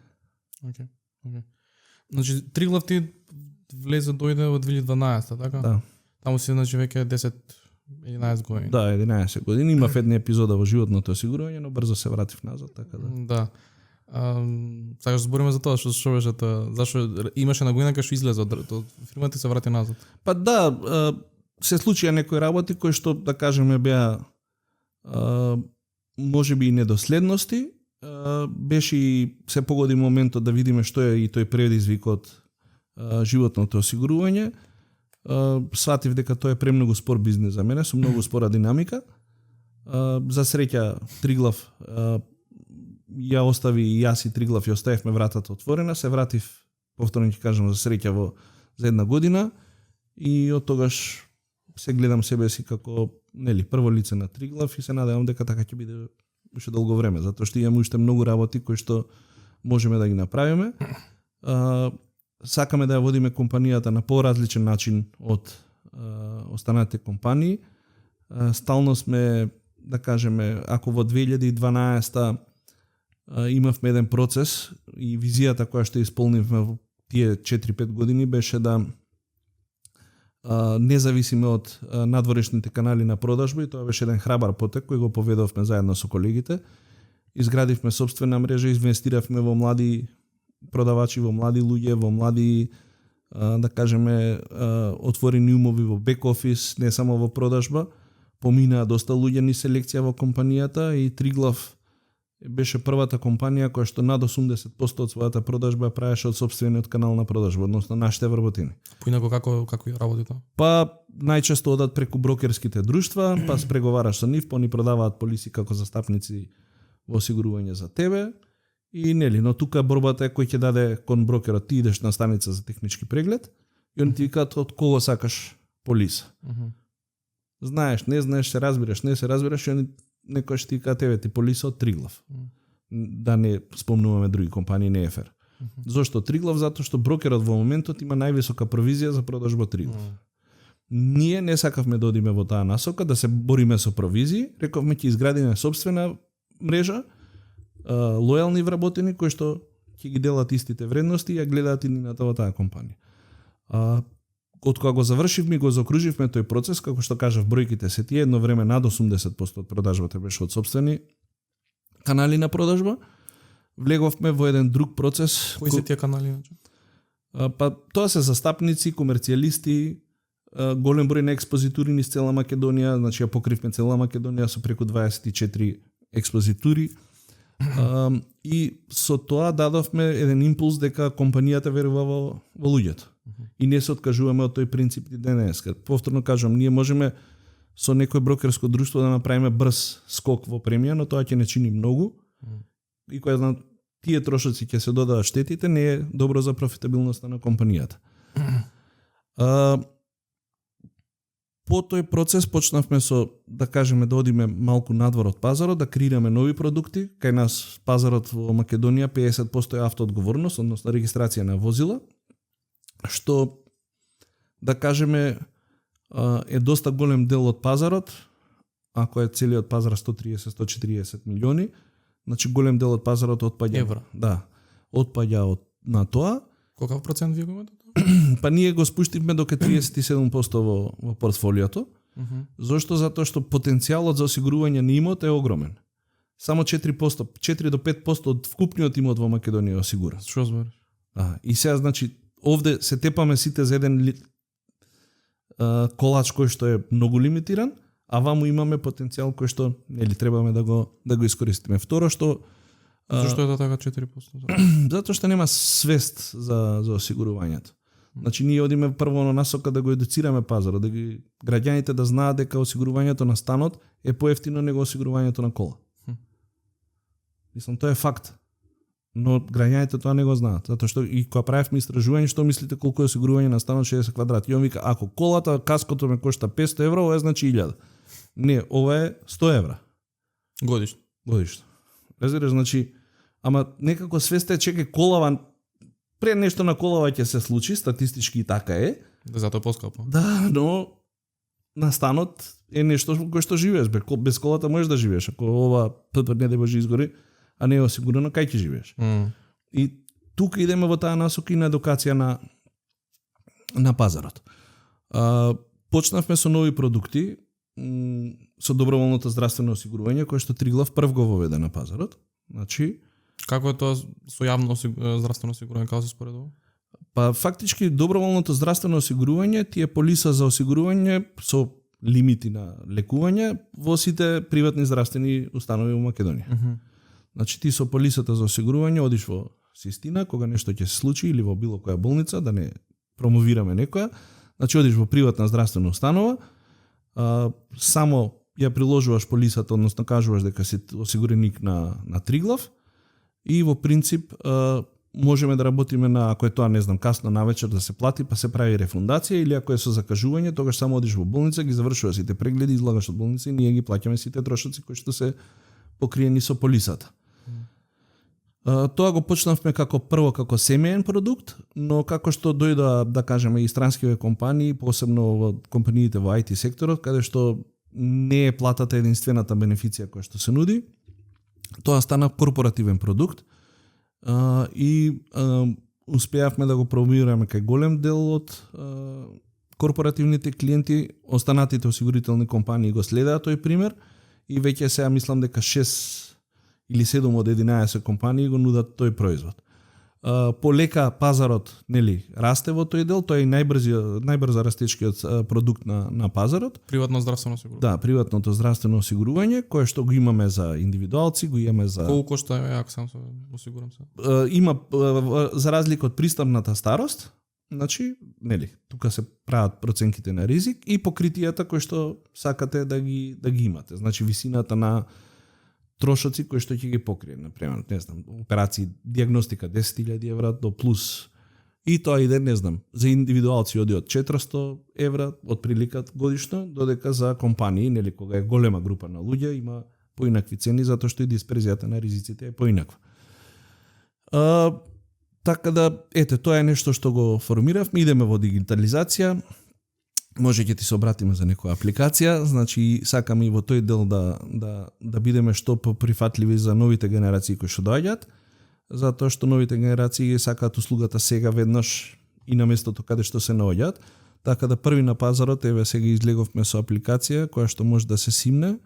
Океј. Значи Триглав ти дојде во 2012, така? Да. Таму си значи веќе 10-11 години. Да, 11 години. Имав една епизода во животното осигурување, но брзо се вратив назад, така да. Да. Сакаш збориме за тоа што беше тоа, зашо имаше на година кога што излезе од фирмата и се врати назад. Па да, се случија некои работи кои што да кажеме беа можеби и недоследности, беше и се погоди моментот да видиме што е и тој предизвик од животното осигурување. Сватив дека тоа е премногу спор бизнес за мене, со многу спора динамика. За среќа Триглав ја остави и јас и Триглав ја оставивме вратата отворена, се вратив, повторно ќе кажам, за среќа за една година и од тогаш се гледам себе си како прво лице на Триглав и се надевам дека така ќе биде уште долго време, затоа што имаме уште многу работи кои што можеме да ги направиме. Сакаме да ја водиме компанијата на поразличен начин од останатите компании. Стално сме, да кажеме, ако во 2012 имавме еден процес и визијата која што исполнивме во тие 4-5 години беше да независиме од надворешните канали на продажба и тоа беше еден храбар потек кој го поведовме заедно со колегите. Изградивме сопствена мрежа, инвестиравме во млади продавачи, во млади луѓе, во млади да кажеме отворени умови во бек офис, не само во продажба. Поминаа доста луѓе ни селекција во компанијата и Триглав беше првата компанија која што над 80% од својата продажба правеше од сопствениот канал на продажба, односно нашите вработени. Поинако како ја работи тоа? Па најчесто одат преку брокерските друштва, па спреговараш со нив, па они продаваат полиси како застапници во осигурување за тебе. И но тука борбата е кој ќе даде кон брокерот, ти идеш на станица за технички преглед и они ти викаат од кого сакаш полиса. Знаеш, не знаеш, се разбираш, не се разбираш, и они некој што ти кажа тебе ти полиса од Триглав. Да не спомнуваме други компании, не е фер. Зошто Триглав? Затоа што брокерот во моментот има највисока провизија за продажба Триглав. Ние не сакавме да одиме во таа насока, да се бориме со провизии, рековме ќе изградиме сопствена мрежа, лојални вработени кои што ќе ги делат истите вредности и ја гледаат и нината во таа компанија. Од кога го завршивме, го заокруживме тој процес, како што кажав, бројките се тие, едно време над 80% од продажбата беше од сопствени канали на продажба. Влеговме во еден друг процес. Кои се тие канали иначе? Па тоа се застапници, комерцијалисти, голем број на експозитури низ цела Македонија, значи ја покривме цела Македонија со преку 24 експозитури. И со тоа дадовме еден импулс дека компанијата верува во луѓето. И не се откажуваме од тој принцип и денеска. Повторно кажам, ние можеме со некој брокерско друштво да направиме брз скок во премија, но тоа ќе не чини многу. И која знам, тие трошоци ќе се додадат штетите, не е добро за профитабилноста на компанијата. По тој процес почнавме со, да кажеме, да одиме малку надвор од пазарот, да креираме нови продукти. Кај нас пазарот во Македонија 50% е автоодговорност, односно регистрација на возила, што, да кажеме, е доста голем дел од пазарот, ако е целиот пазар 130-140 милиони, значи голем дел од пазарот отпаѓа. Евра. Да, отпаѓа на тоа. Колкав процент вие го имате? Па ние го спуштивме до 37% во портфолиото. Зошто? Затоа што потенцијалот за осигурување на имот е огромен. Само 4%, 4 до 5% од вкупниот имот во Македонија е осигурен. Што збориш? И сега, значи, овде се тепаме сите за еден колач кој што е многу лимитиран, а ваму имаме потенцијал кој што требаме да го искористиме. Второ што зашто е тоа така 4%? Затоа што нема свест за осигурувањето. Значи ние одиме прво на насока да го едуцираме пазарот, да ги граѓаните да знаат дека осигурувањето на станот е поевтино него осигурувањето на кола. Мислам, тоа е факт. Но граѓаните тоа не го знаат, затоа што и кога правевме истражување, што мислите колку е осигурување на станот 60 квадрати? И он вика, ако колата, каското ме кошта 500 евро, ова е значи 1000. Не, ова е 100 евра. Годишно. Разбираш, значи, ама некако свеста е, чекај, колава, пред нешто на колава ќе се случи, статистички и така е. Затоа е поскапо. Да, но на станот е нешто кој што живееш. Без колата можеш да живееш. Ако ова не да Боже изгори, а не е осигурено, кај ќе живееш. И тука идеме во таа насока и на едукација на пазарот. Почнавме со нови продукти, со доброволното здравствено осигурување, кое што Триглав прв го воведе на пазарот. Значи, Како е тоа со јавно здравствено осигурување, како се споредува? Па фактички доброволното здравствено осигурување ти е полиса за осигурување со лимити на лекување во сите приватни здравствени установи во Македонија. Значи ти со полисата за осигурување одиш во Систина кога нешто ќе се случи или во било која болница, да не промовираме некоја, значи одиш во приватна здравствена установа, само ја приложуваш полисата, односно кажуваш дека си осигуреник на Триглав и во принцип можеме да работиме на, ако е тоа не знам, касно навечер да се плати, па се прави рефундација, или ако е со закажување, тогаш само одиш во болница, ги завршуваш сите прегледи, излагаш од болница и ние ги плаќаме сите трошоци кои што се покриени со полисата. Тоа го почнавме како како семеен продукт, но како што дојда, да кажеме, и странскиве компании, посебно во компаниите во IT секторот, каде што не е платата единствената бенефиција која што се нуди, тоа стана корпоративен продукт и успеавме да го промовираме кај голем дел од корпоративните клиенти. Останатите осигурителни компании го следеа тој пример и веќе сега мислам дека 6 или 7 од 11 компании го нудат тој производ. Полека пазарот, нели, расте во тој дел, тоа е најбрзо растечкиот продукт на пазарот. Приватно здравствено осигурување. Да, приватното здравствено осигурување, кое што го имаме за индивидуалци, го имаме за... Колку кошта ако сам се осигурам се? Има, за разлика од пристапната старост, значи, нели, тука се прават проценките на ризик и покритијата кои што сакате да ги имате. Значи, висината на трошоци кои што ќе ги покрие, например, не знам, операции, диагностика 10.000 евра до плюс. И тоа иде, не знам, за индивидуалци оди од 400 евра од прилика годишно, додека за компании, нели, кога е голема група на луѓе, има поинакви цени затоа што и дисперзијата на ризиците е поинаква. Така да, ете, тоа е нешто што го формиравме, идеме во дигитализација. Може ќе ти се обратиме за некоја апликација, значи сакаме и во тој дел да бидеме што поприфатливи за новите генерации кои што доаѓаат, затоа што новите генерации сакаат услугата сега веднаш и на местото каде што се наоѓаат, така да први на пазарот еве сега излеговме со апликација која што може да се симне,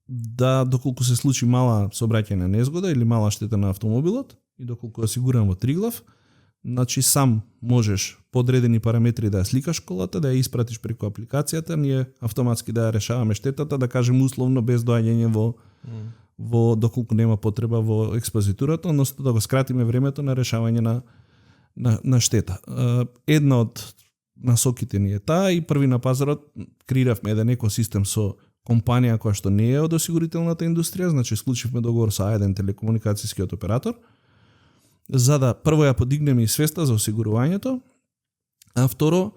да доколку се случи мала сообраќајна незгода или мала штета на автомобилот и доколку осигурам во Триглав, значи сам можеш по одредени параметри да ја сликаш колата, да ја испратиш преку апликацијата, ние автоматски да ја решаваме штетата, да кажем условно без доаѓање во доколку нема потреба во експозитурата, односно да го скратиме времето на решавање на штета. Една од насоките ни е таа и први на пазарот креиравме еден екосистем со компанија која што не е од осигурителната индустрија, значи склучивме договор со еден телекомуникацијскиот оператор, за да прво ја подигнеме и свеста за осигурувањето, а второ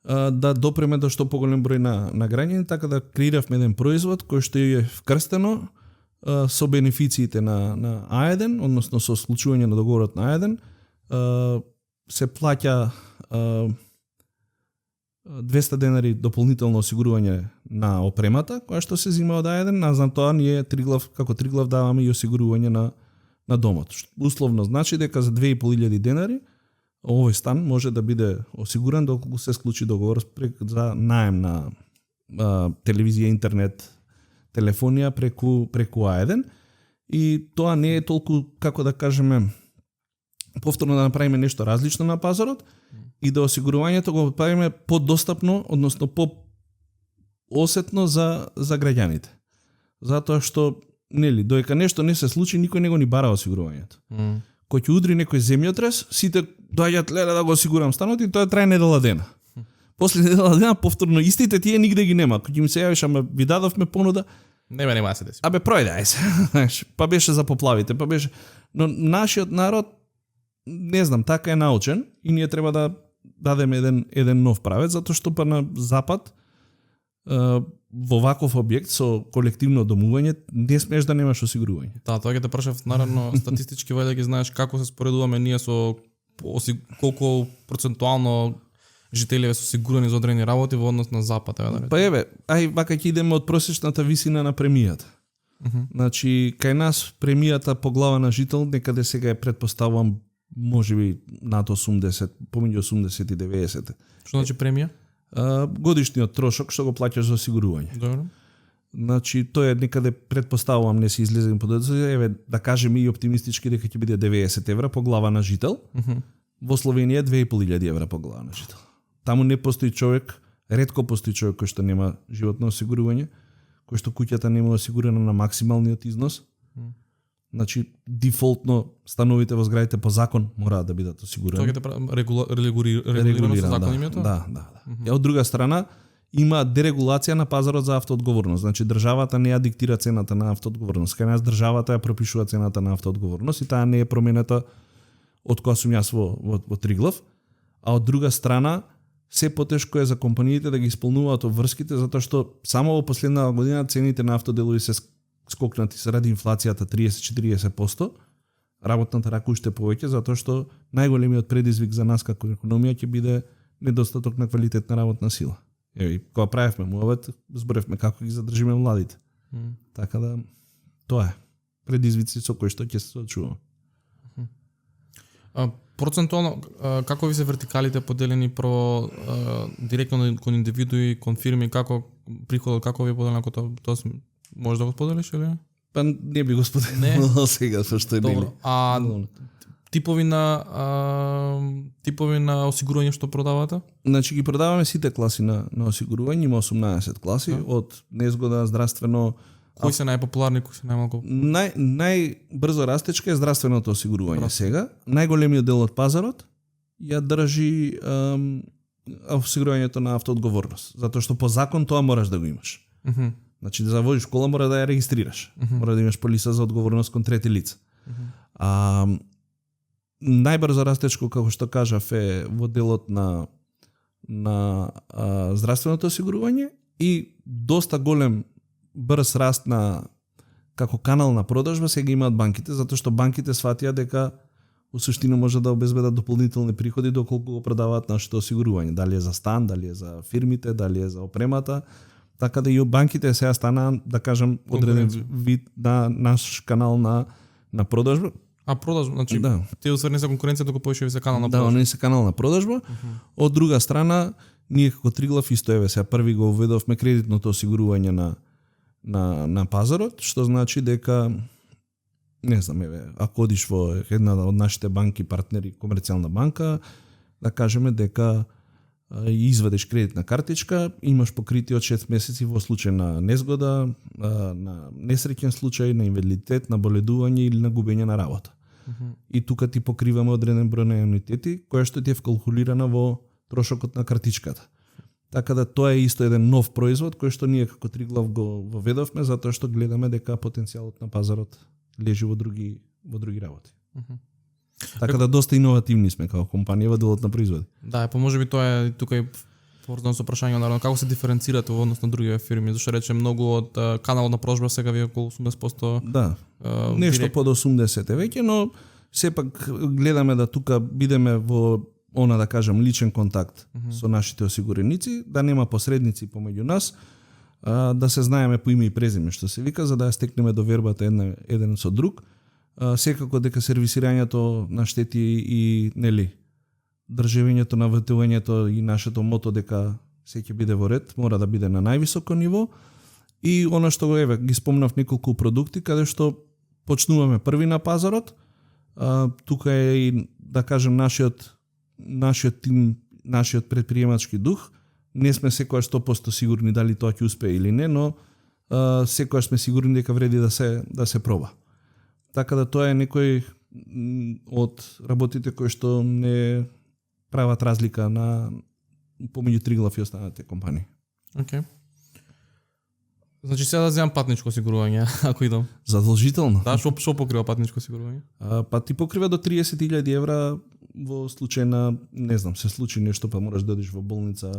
да допреме до што поголем број на граѓани, така да креиравме еден производ кој што е вкрстено со бенефициите на А1, односно со склучување на договорот на А1, се плаќа 200 денари дополнително осигурување на опремата која што се зима од А1, а за тоа ние како Триглав даваме и осигурување на домот. Условно значи дека за 2500 денари овој стан може да биде осигуран доколку се склучи договор за наем на телевизија, интернет, телефонија преку А1 и тоа не е толку, како да кажеме, повторно да направиме нешто различно на пазарот и да осигурувањето го правиме подостапно, односно по-осетно за граѓаните. Затоа што нели, доека нешто не се случи, никој не го ни бара осигурувањето. Кој ќе удри некој земјотрес, сите доаѓаат леле да го осигурам станот и тоа трае недела дена. После недела дена повторно истите тие нигде ги нема. Кога им се јавиш, ама ви дадовме понуда, нема да се деси. Абе пројде, ајде. Па беше за поплавите, па беше. Но нашиот народ не знам, така е научен и ние треба да дадеме еден нов правец, затоа што па на запад во ваков објект со колективно домување не смееш да немаш осигурување. Да, тоа ќе те прашав наравно статистички вајде да ги знаеш како се споредуваме ние со колку процентуално жителиве се осигурани за одредени работи во однос на запад, да. Па еве, вака ќе идеме од просечната висина на премијата. Значи, кај нас премијата по глава на жител некаде сега е претпоставувам можеби над 80, помеѓу 80 и 90. Што значи премија? Годишниот трошок што го плаќаш за осигурување. Добро. Значи тоа е некаде претпоставувам не си излезем по еве да кажеме и оптимистички дека ќе биде 90 евра по глава на жител. Во Словенија 2500 евра по глава на жител. Таму не постои човек, ретко постои човек кој што нема животно осигурување, кој што куќата нема осигурена на максималниот износ. Значи дефолтно становите во зградите по закон мораат да бидат осигурени. Тоа ќе регулирано со законот? Да. И од друга страна има дерегулација на пазарот за автоодговорност. Значи државата не ја диктира цената на автоодговорност. Кај нас државата ја пропишува цената на автоодговорност и таа не е променета од кога сум јас во Триглав. А од друга страна се потешко е за компаниите да ги исполнуваат обврските затоа што само во последната година цените на автоделови се скокнати заради инфлацијата 30-40%. Работната рака уште повеќе затоа што најголемиот предизвик за нас како економија ќе биде недостаток на квалитетна работна сила. Еви, кога правевме муавет, зборевме како ги задржиме младите. Така да тоа е предизвици со кои што ќе се соочуваме. Процентуално како ви се вертикалите поделени директно кон индивидуи, кон фирми, како приходот, како ви е поделено, тоа може да го споделиш или? Па не би го споделил сега со што е нели. Типови на осигурување што продавате? Значи ги продаваме сите класи на осигурување, има 18 класи од незгода, здравствено. Кои се најпопуларни, кои се најмалку? Најбрзо растечка е здравственото осигурување сега. Најголемиот дел од пазарот ја држи осигурувањето на автоодговорност, затоа што по закон тоа мораш да го имаш. Значи да завозиш кола мора да ја регистрираш. Мора да имаш полиса за одговорност кон трети лица. Најбрзо растечко, како што кажав, е во делот на здравственото осигурување и доста голем брз раст на како канал на продажба сега имаат банките, затоа што банките сватија дека во суштина може да обезбедат дополнителни приходи доколку го продаваат нашето осигурување, дали е за стан, дали е за фирмите, дали е за опремата. Така да и банките сега стана, да кажам, одреден вид на наш канал на продажба. Продажба, значи те усврни се конкуренција, докато поише ви се канал на продажба. Да, не се канал на продажба. Од друга страна, ние како Триглав исто еве сега први го уведовме кредитното осигурување на пазарот, што значи дека не знам, еве, ако одиш во една од нашите банки партнери, комерцијална банка, да кажеме дека извадиш кредитна картичка, имаш покритие од 6 месеци во случај на незгода, на несреќен случај, на инвалидитет, на боледување или на губење на работа. И тука ти покриваме одреден број на ануитети, која што ти е вкалкулирана во трошокот на картичката. Така да тоа е исто еден нов производ кој што ние како Триглав го воведовме затоа што гледаме дека потенцијалот на пазарот лежи во други работи. Така да доста иновативни сме како компанија во делот на производи. Да, па можеби тоа е тука и поврзано со прашање наравно како се диференцирате во однос на други фирми, зашто рече многу од каналот на продажба сега ви е околу 80%. Да. Нешто под 80 е веќе, но сепак гледаме да тука бидеме во да кажам личен контакт со нашите осигуреници, да нема посредници помеѓу нас, да се знаеме по име и презиме што се вика, за да ја стекнеме довербата еден со друг. Секако дека сервисирањето на штети и држевењето на ВТУ-њето и нашето мото дека се ќе биде во ред, мора да биде на највисоко ниво. И она што еве ги спомнав неколку продукти каде што почнуваме први на пазарот. Тука е и да кажем нашиот тим, нашиот предприемачки дух. Не сме секогаш 100% сигурни дали тоа ќе успее или не, но секогаш сме сигурни дека вреди да се проба. Така да тоа е некој од работите кои што не прават разлика помеѓу Триглав и останатите компании. Океј. Значи сега да земам патничко осигурување, ако идам. Задолжително. Да, што покрива патничко осигурување? Па ти покрива до 30.000 евра во случај на, не знам, се случи нешто, па мораш да одиш во болница,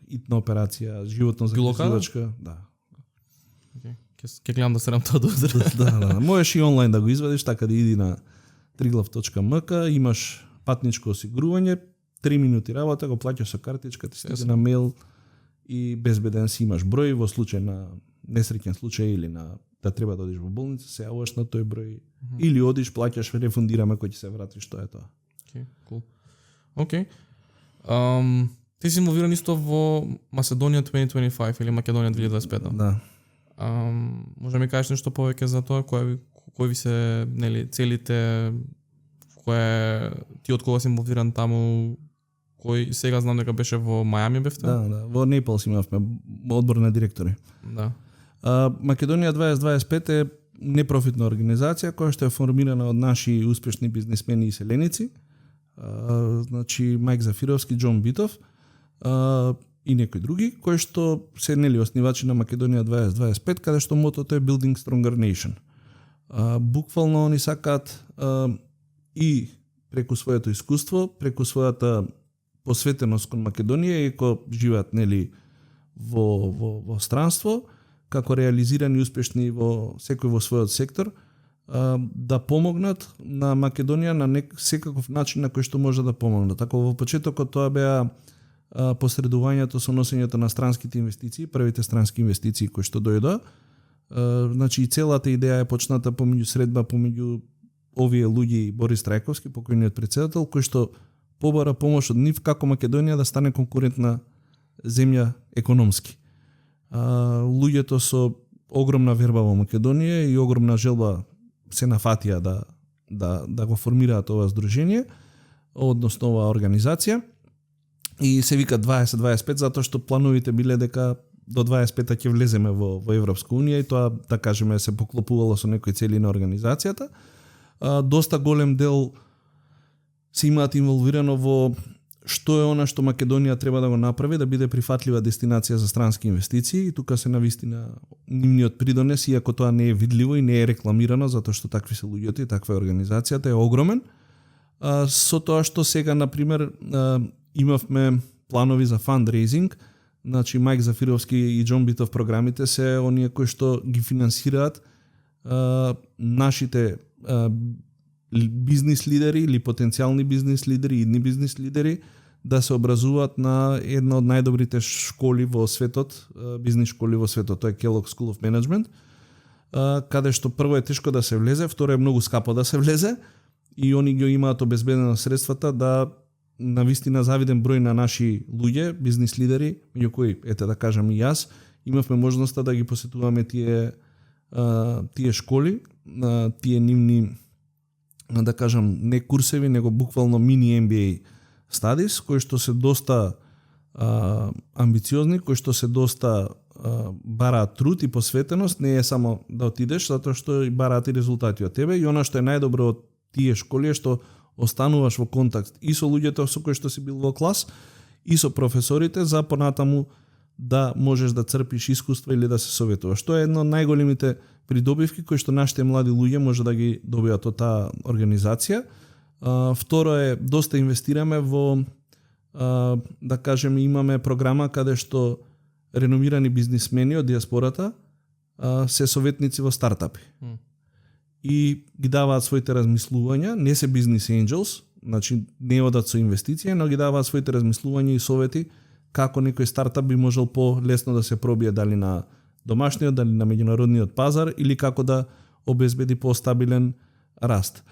итна операција, животно загрижувачка, да. Ке гледам да серам тоа до утре. Да. Можеш и онлайн да го извадиш, така да иди на triglav.mk, имаш патничко осигурување, 3 минути работа, го плаќаш со картичка, ти стига на мејл и безбеден си имаш број во случај на несреќен случај или да треба да одиш во болница, се јавуваш на тој број или одиш, плаќаш, рефундираме кој ќе се вратиш, тоа е тоа. Океј. Ти си инволвиран исто во Macedônia 2025 или Македонија 2025. Да. Може ми кажеш нешто повеќе за тоа, кои ви се, нели, целите, кое ти од кога си инволвиран таму, кој сега знам дека беше во Мајами бевте? Да, во Нејпалс имавме одбор на директори. Да. Македонија 2025 е непрофитна организација која што е формирана од наши успешни бизнисмени и селеници. Значи Мајк Зафировски, Џон Битов и некои други, кои што се нели основачи на Македонија 2025, каде што мотото е Building Stronger Nation. Буквално они сакаат и преку своето искуство, преку својата посветеност кон Македонија и ко живеат нели во странство, како реализирани успешни во секој во својот сектор, да помогнат на Македонија на секаков начин на кој што може да помогнат. Така во почетокот тоа беа посредувањето со носењето на странските инвестиции, првите странски инвестиции кои што дојдоа. Значи целата идеја е почната помеѓу средба помеѓу овие луѓе и Борис Трајковски, покојниот претседател, кој што побара помош од нив како Македонија да стане конкурентна земја економски. Луѓето со огромна верба во Македонија и огромна желба се нафатија да го формираат ова здружение, односно оваа организација. И се вика 2025 затоа што плановите биле дека до 25-та ќе влеземе во Европска унија и тоа, да кажеме, се поклопувало со некои цели на организацијата. Доста голем дел се имаат инволвирано во што е она што Македонија треба да го направи да биде прифатлива дестинација за странски инвестиции, и тука се навистина нивниот придонес, иако тоа не е видливо и не е рекламирано, затоа што такви се луѓето и таква е организацијата, е огромен. Со тоа што сега, например, имавме планови за фандрейзинг, значи Мајк Зафировски и Џон Битов програмите се оние кои што ги финансираат нашите бизнис лидери или потенцијални бизнис лидери, идни бизнис лидери да се образуваат на една од најдобрите школи во светот, бизнис школи во светот, тоа е Kellogg School of Management, каде што прво е тешко да се влезе, второ е многу скапо да се влезе и они ги имаат обезбедено средствата да навистина завиден број на наши луѓе, бизнис лидери, меѓу кои, ете да кажам и јас, имавме можноста да ги посетуваме тие школи, тие нивни, да кажам, не курсеви, него буквално мини MBA studies, кои што се доста амбициозни, кои што се доста бараат труд и посветеност, не е само да отидеш, затоа што и бараат и резултати од тебе, и она што е најдобро од тие школи е што остануваш во контакт и со луѓето со кои што си бил во клас, и со професорите за понатаму да можеш да црпиш искуство или да се советуваш. Тоа е едно од најголемите придобивки кои што нашите млади луѓе може да ги добијат од таа организација. Второ е, доста инвестираме во, да кажеме, имаме програма каде што реномирани бизнисмени од диаспората се советници во стартапи. И ги даваат своите размислувања, не се бизнес angels, значи не одат со инвестиција, но ги даваат своите размислувања и совети како некој стартап би можел по-лесно да се пробие дали на домашниот, дали на меѓународниот пазар или како да обезбеди по-стабилен раст.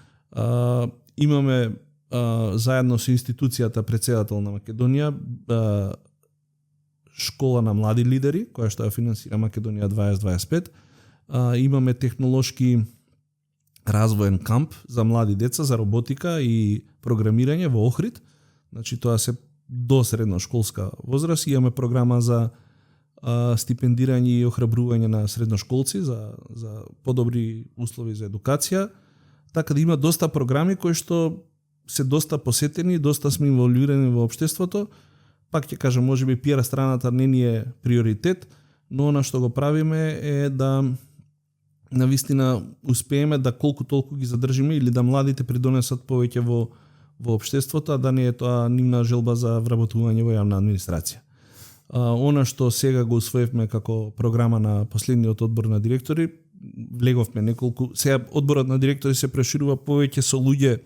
Имаме заедно со институцијата Претседател на Македонија школа на млади лидери, која што ја финансира Македонија 2025. Имаме технолошки развоен камп за млади деца за роботика и програмирање во Охрид. Значи тоа се до средношколска возраст. Имаме програма за стипендирање и охрабрување на средношколци за подобри услови за едукација. Така да има доста програми кои што се доста посетени, доста сме инволвирани во општеството. Пак ќе кажам, можеби PR страната не ни е приоритет, но она што го правиме е да навистина успееме да колку толку ги задржиме или да младите придонесат повеќе во општеството, а да не е тоа нивна желба за вработување во јавна администрација. Она што сега го усвоивме како програма на последниот одбор на директори, влеговме неколку, сега одборот на директори се проширува повеќе со луѓе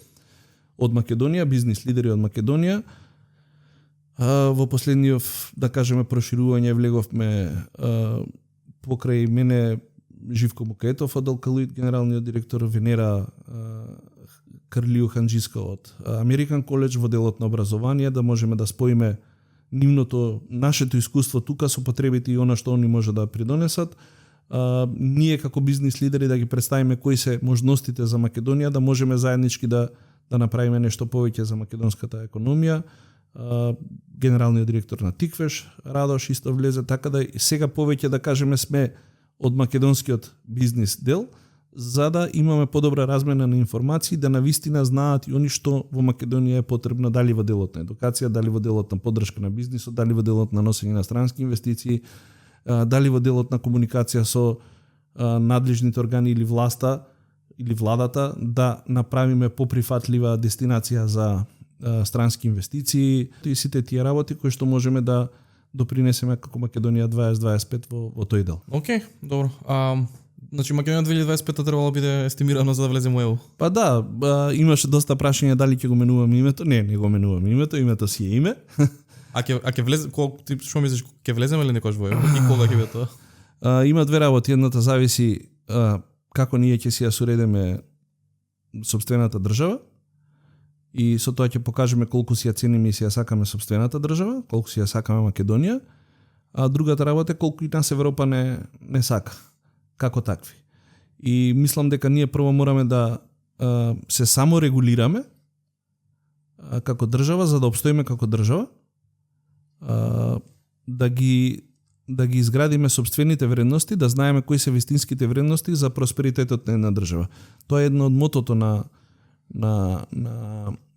од Македонија, бизнис лидери од Македонија. Во последниот, да кажеме, проширување влеговме покрај мене Живко Мукаетов од Алкалоид, генералниот директор, Венера Карлио Ханџиска од Американ коледж во делот на образование, да можеме да споиме нашето искуство тука со потребите и она што они може да придонесат. ние како бизнис лидери да ги представиме кои се можностите за Македонија, да можеме заеднички да направиме нешто повеќе за македонската економија. Генералниот директор на Тиквеш, Радош, исто влезе, така да сега повеќе да кажеме сме од македонскиот бизнис дел, за да имаме подобра размена на информации, да навистина знаат и они што во Македонија е потребно, дали во делот на едукација, дали во делот на поддршка на бизнисот, дали во делот на носење на странски инвестиции, дали во делот на комуникација со надлежните органи или власта или владата, да направиме поприфатлива дестинација за странски инвестиции и сите тие работи кои што можеме да допринесеме како Македонија 2025 во тој дел. Океј, добро. Значи Македонија 2025 требало биде естимирано за да влезе во ЕУ. Па да, имаше доста прашања дали ќе го менуваме името. Не го менуваме името си е име. А ќе влезе, ти што мислиш, ќе влеземе ли некош во ЕУ и кога ќе биде тоа? Има две работи, едната зависи како ние ќе си ја суредеме сопствената држава и со тоа ќе покажеме колку си ја цениме и си ја сакаме сопствената држава, колку си ја сакаме Македонија, а другата работа е колку и нас Европа не сака како такви. И мислам дека ние прво мораме да се саморегулираме како држава, за да обстоиме како држава, да ги изградиме собствените вредности, да знаеме кои се вистинските вредности за просперитетот на една држава. Тоа е едно од мотото на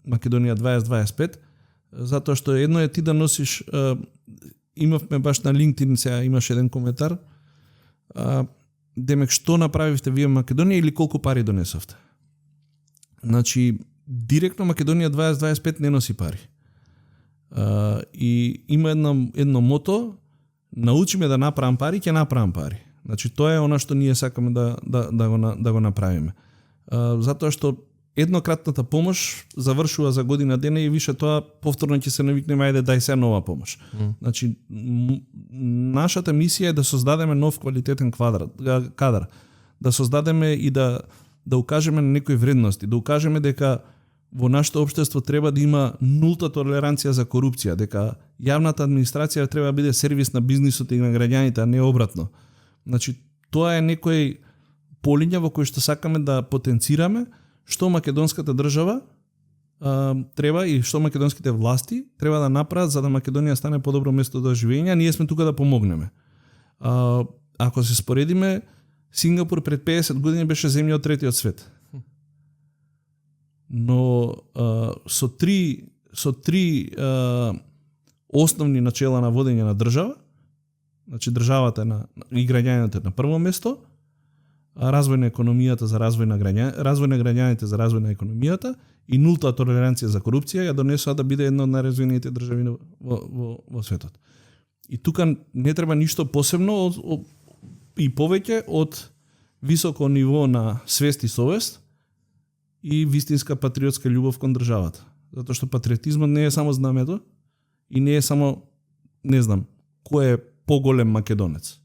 Македонија 2025, затоа што едно е ти да носиш, имавме баш на LinkedIn сега имаш еден коментар, демек што направивте вие Македонија или колку пари донесовте. Значи, директно Македонија 2025 не носи пари. И има едно мото, научиме да направам пари, ќе направам пари. Значи, тоа е она што ние сакаме да го направиме. Затоа што еднократната помош завршува за година дена и више тоа повторно ќе се навикнеме, ајде дај се нова помош. Значи, нашата мисија е да создадеме нов квалитетен кадар, да создадеме и да укажеме на некои вредности, да укажеме дека во нашето општество треба да има нулта толеранција за корупција, дека јавната администрација треба да биде сервис на бизнисот и на граѓаните, а не обратно. Значи, тоа е некој полиња во кој што сакаме да потенцираме што македонската држава треба и што македонските власти треба да направат за да Македонија стане подобро место за живење, ние сме тука да помогнеме. Ако се споредиме, Сингапур пред 50 години беше земја од третиот свет. Но со три основни начела на водење на држава, значи државата и граѓаните на прво место, развој на економијата за развој на граѓаните за развој на економијата и нулта толеранција за корупција ја донесоа да биде една од најразвиените држави во светот. И тука не треба ништо посебно и повеќе од високо ниво на свест и совест и вистинска патриотска љубов кон државата. Затоа што патриотизмот не е само знамето и не е само, не знам, кој е поголем македонец.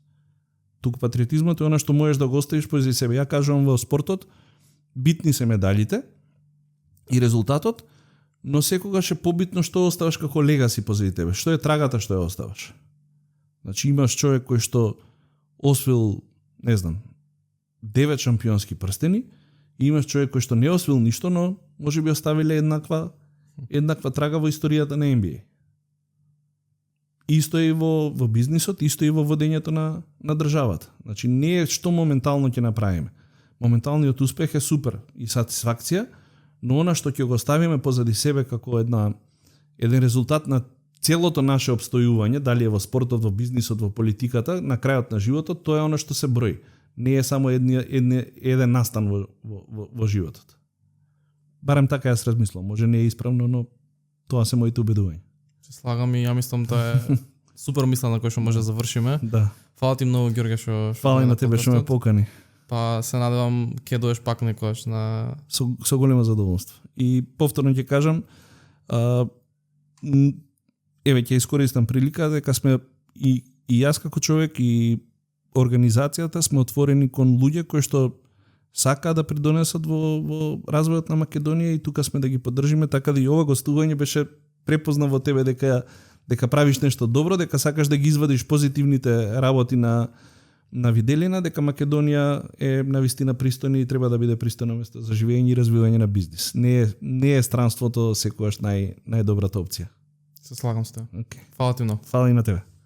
Тук патриотизмот е она што можеш да го оставиш пози себе. Ја кажувам во спортот, битни се медалите и резултатот, но секогаш е побитно што оставаш како легаси пози тебе. Што е трагата што ја оставаш. Значи имаш човек кој што освоил, не знам, 9 шампионски прстени и имаш човек кој што не освоил ништо, но можеби оставиле еднаква трага во историјата на NBA. Исто и во бизнисот, исто и во водењето на државата. Значи не е што моментално ќе направиме. Моменталниот успех е супер и сатисфакција, но она што ќе го ставиме позади себе како еден резултат на целото наше обстојување, дали е во спортот, во бизнисот, во политиката, на крајот на животот, тоа е она што се брои. Не е само еден настан во животот. Барем така јас размислам. Може не е исправно, но тоа се моите убедувања. Се слагам и ја мислам тоа е супер мисла на кој што може да завршиме. Да. Фала ти многу, Ѓорѓе, што фала и на тебе што ме покани. Па се надевам ќе доеш пак некојаш на со големо задоволство. И повторно ќе кажам, еве ќе искористам прилика дека сме и јас како човек и организацијата сме отворени кон луѓе кои што сакаат да придонесат во развојот на Македонија и тука сме да ги поддржиме, така да и ова гостување беше препознав во тебе дека правиш нешто добро, дека сакаш да ги извадиш позитивните работи на на виделина дека Македонија е навистина пристојна и треба да биде пристојно место за живење и развивање на бизнис. Не е странството секогаш најдобрата опција. Се слагам с те. Okay. Фала ти много. Фала и на тебе.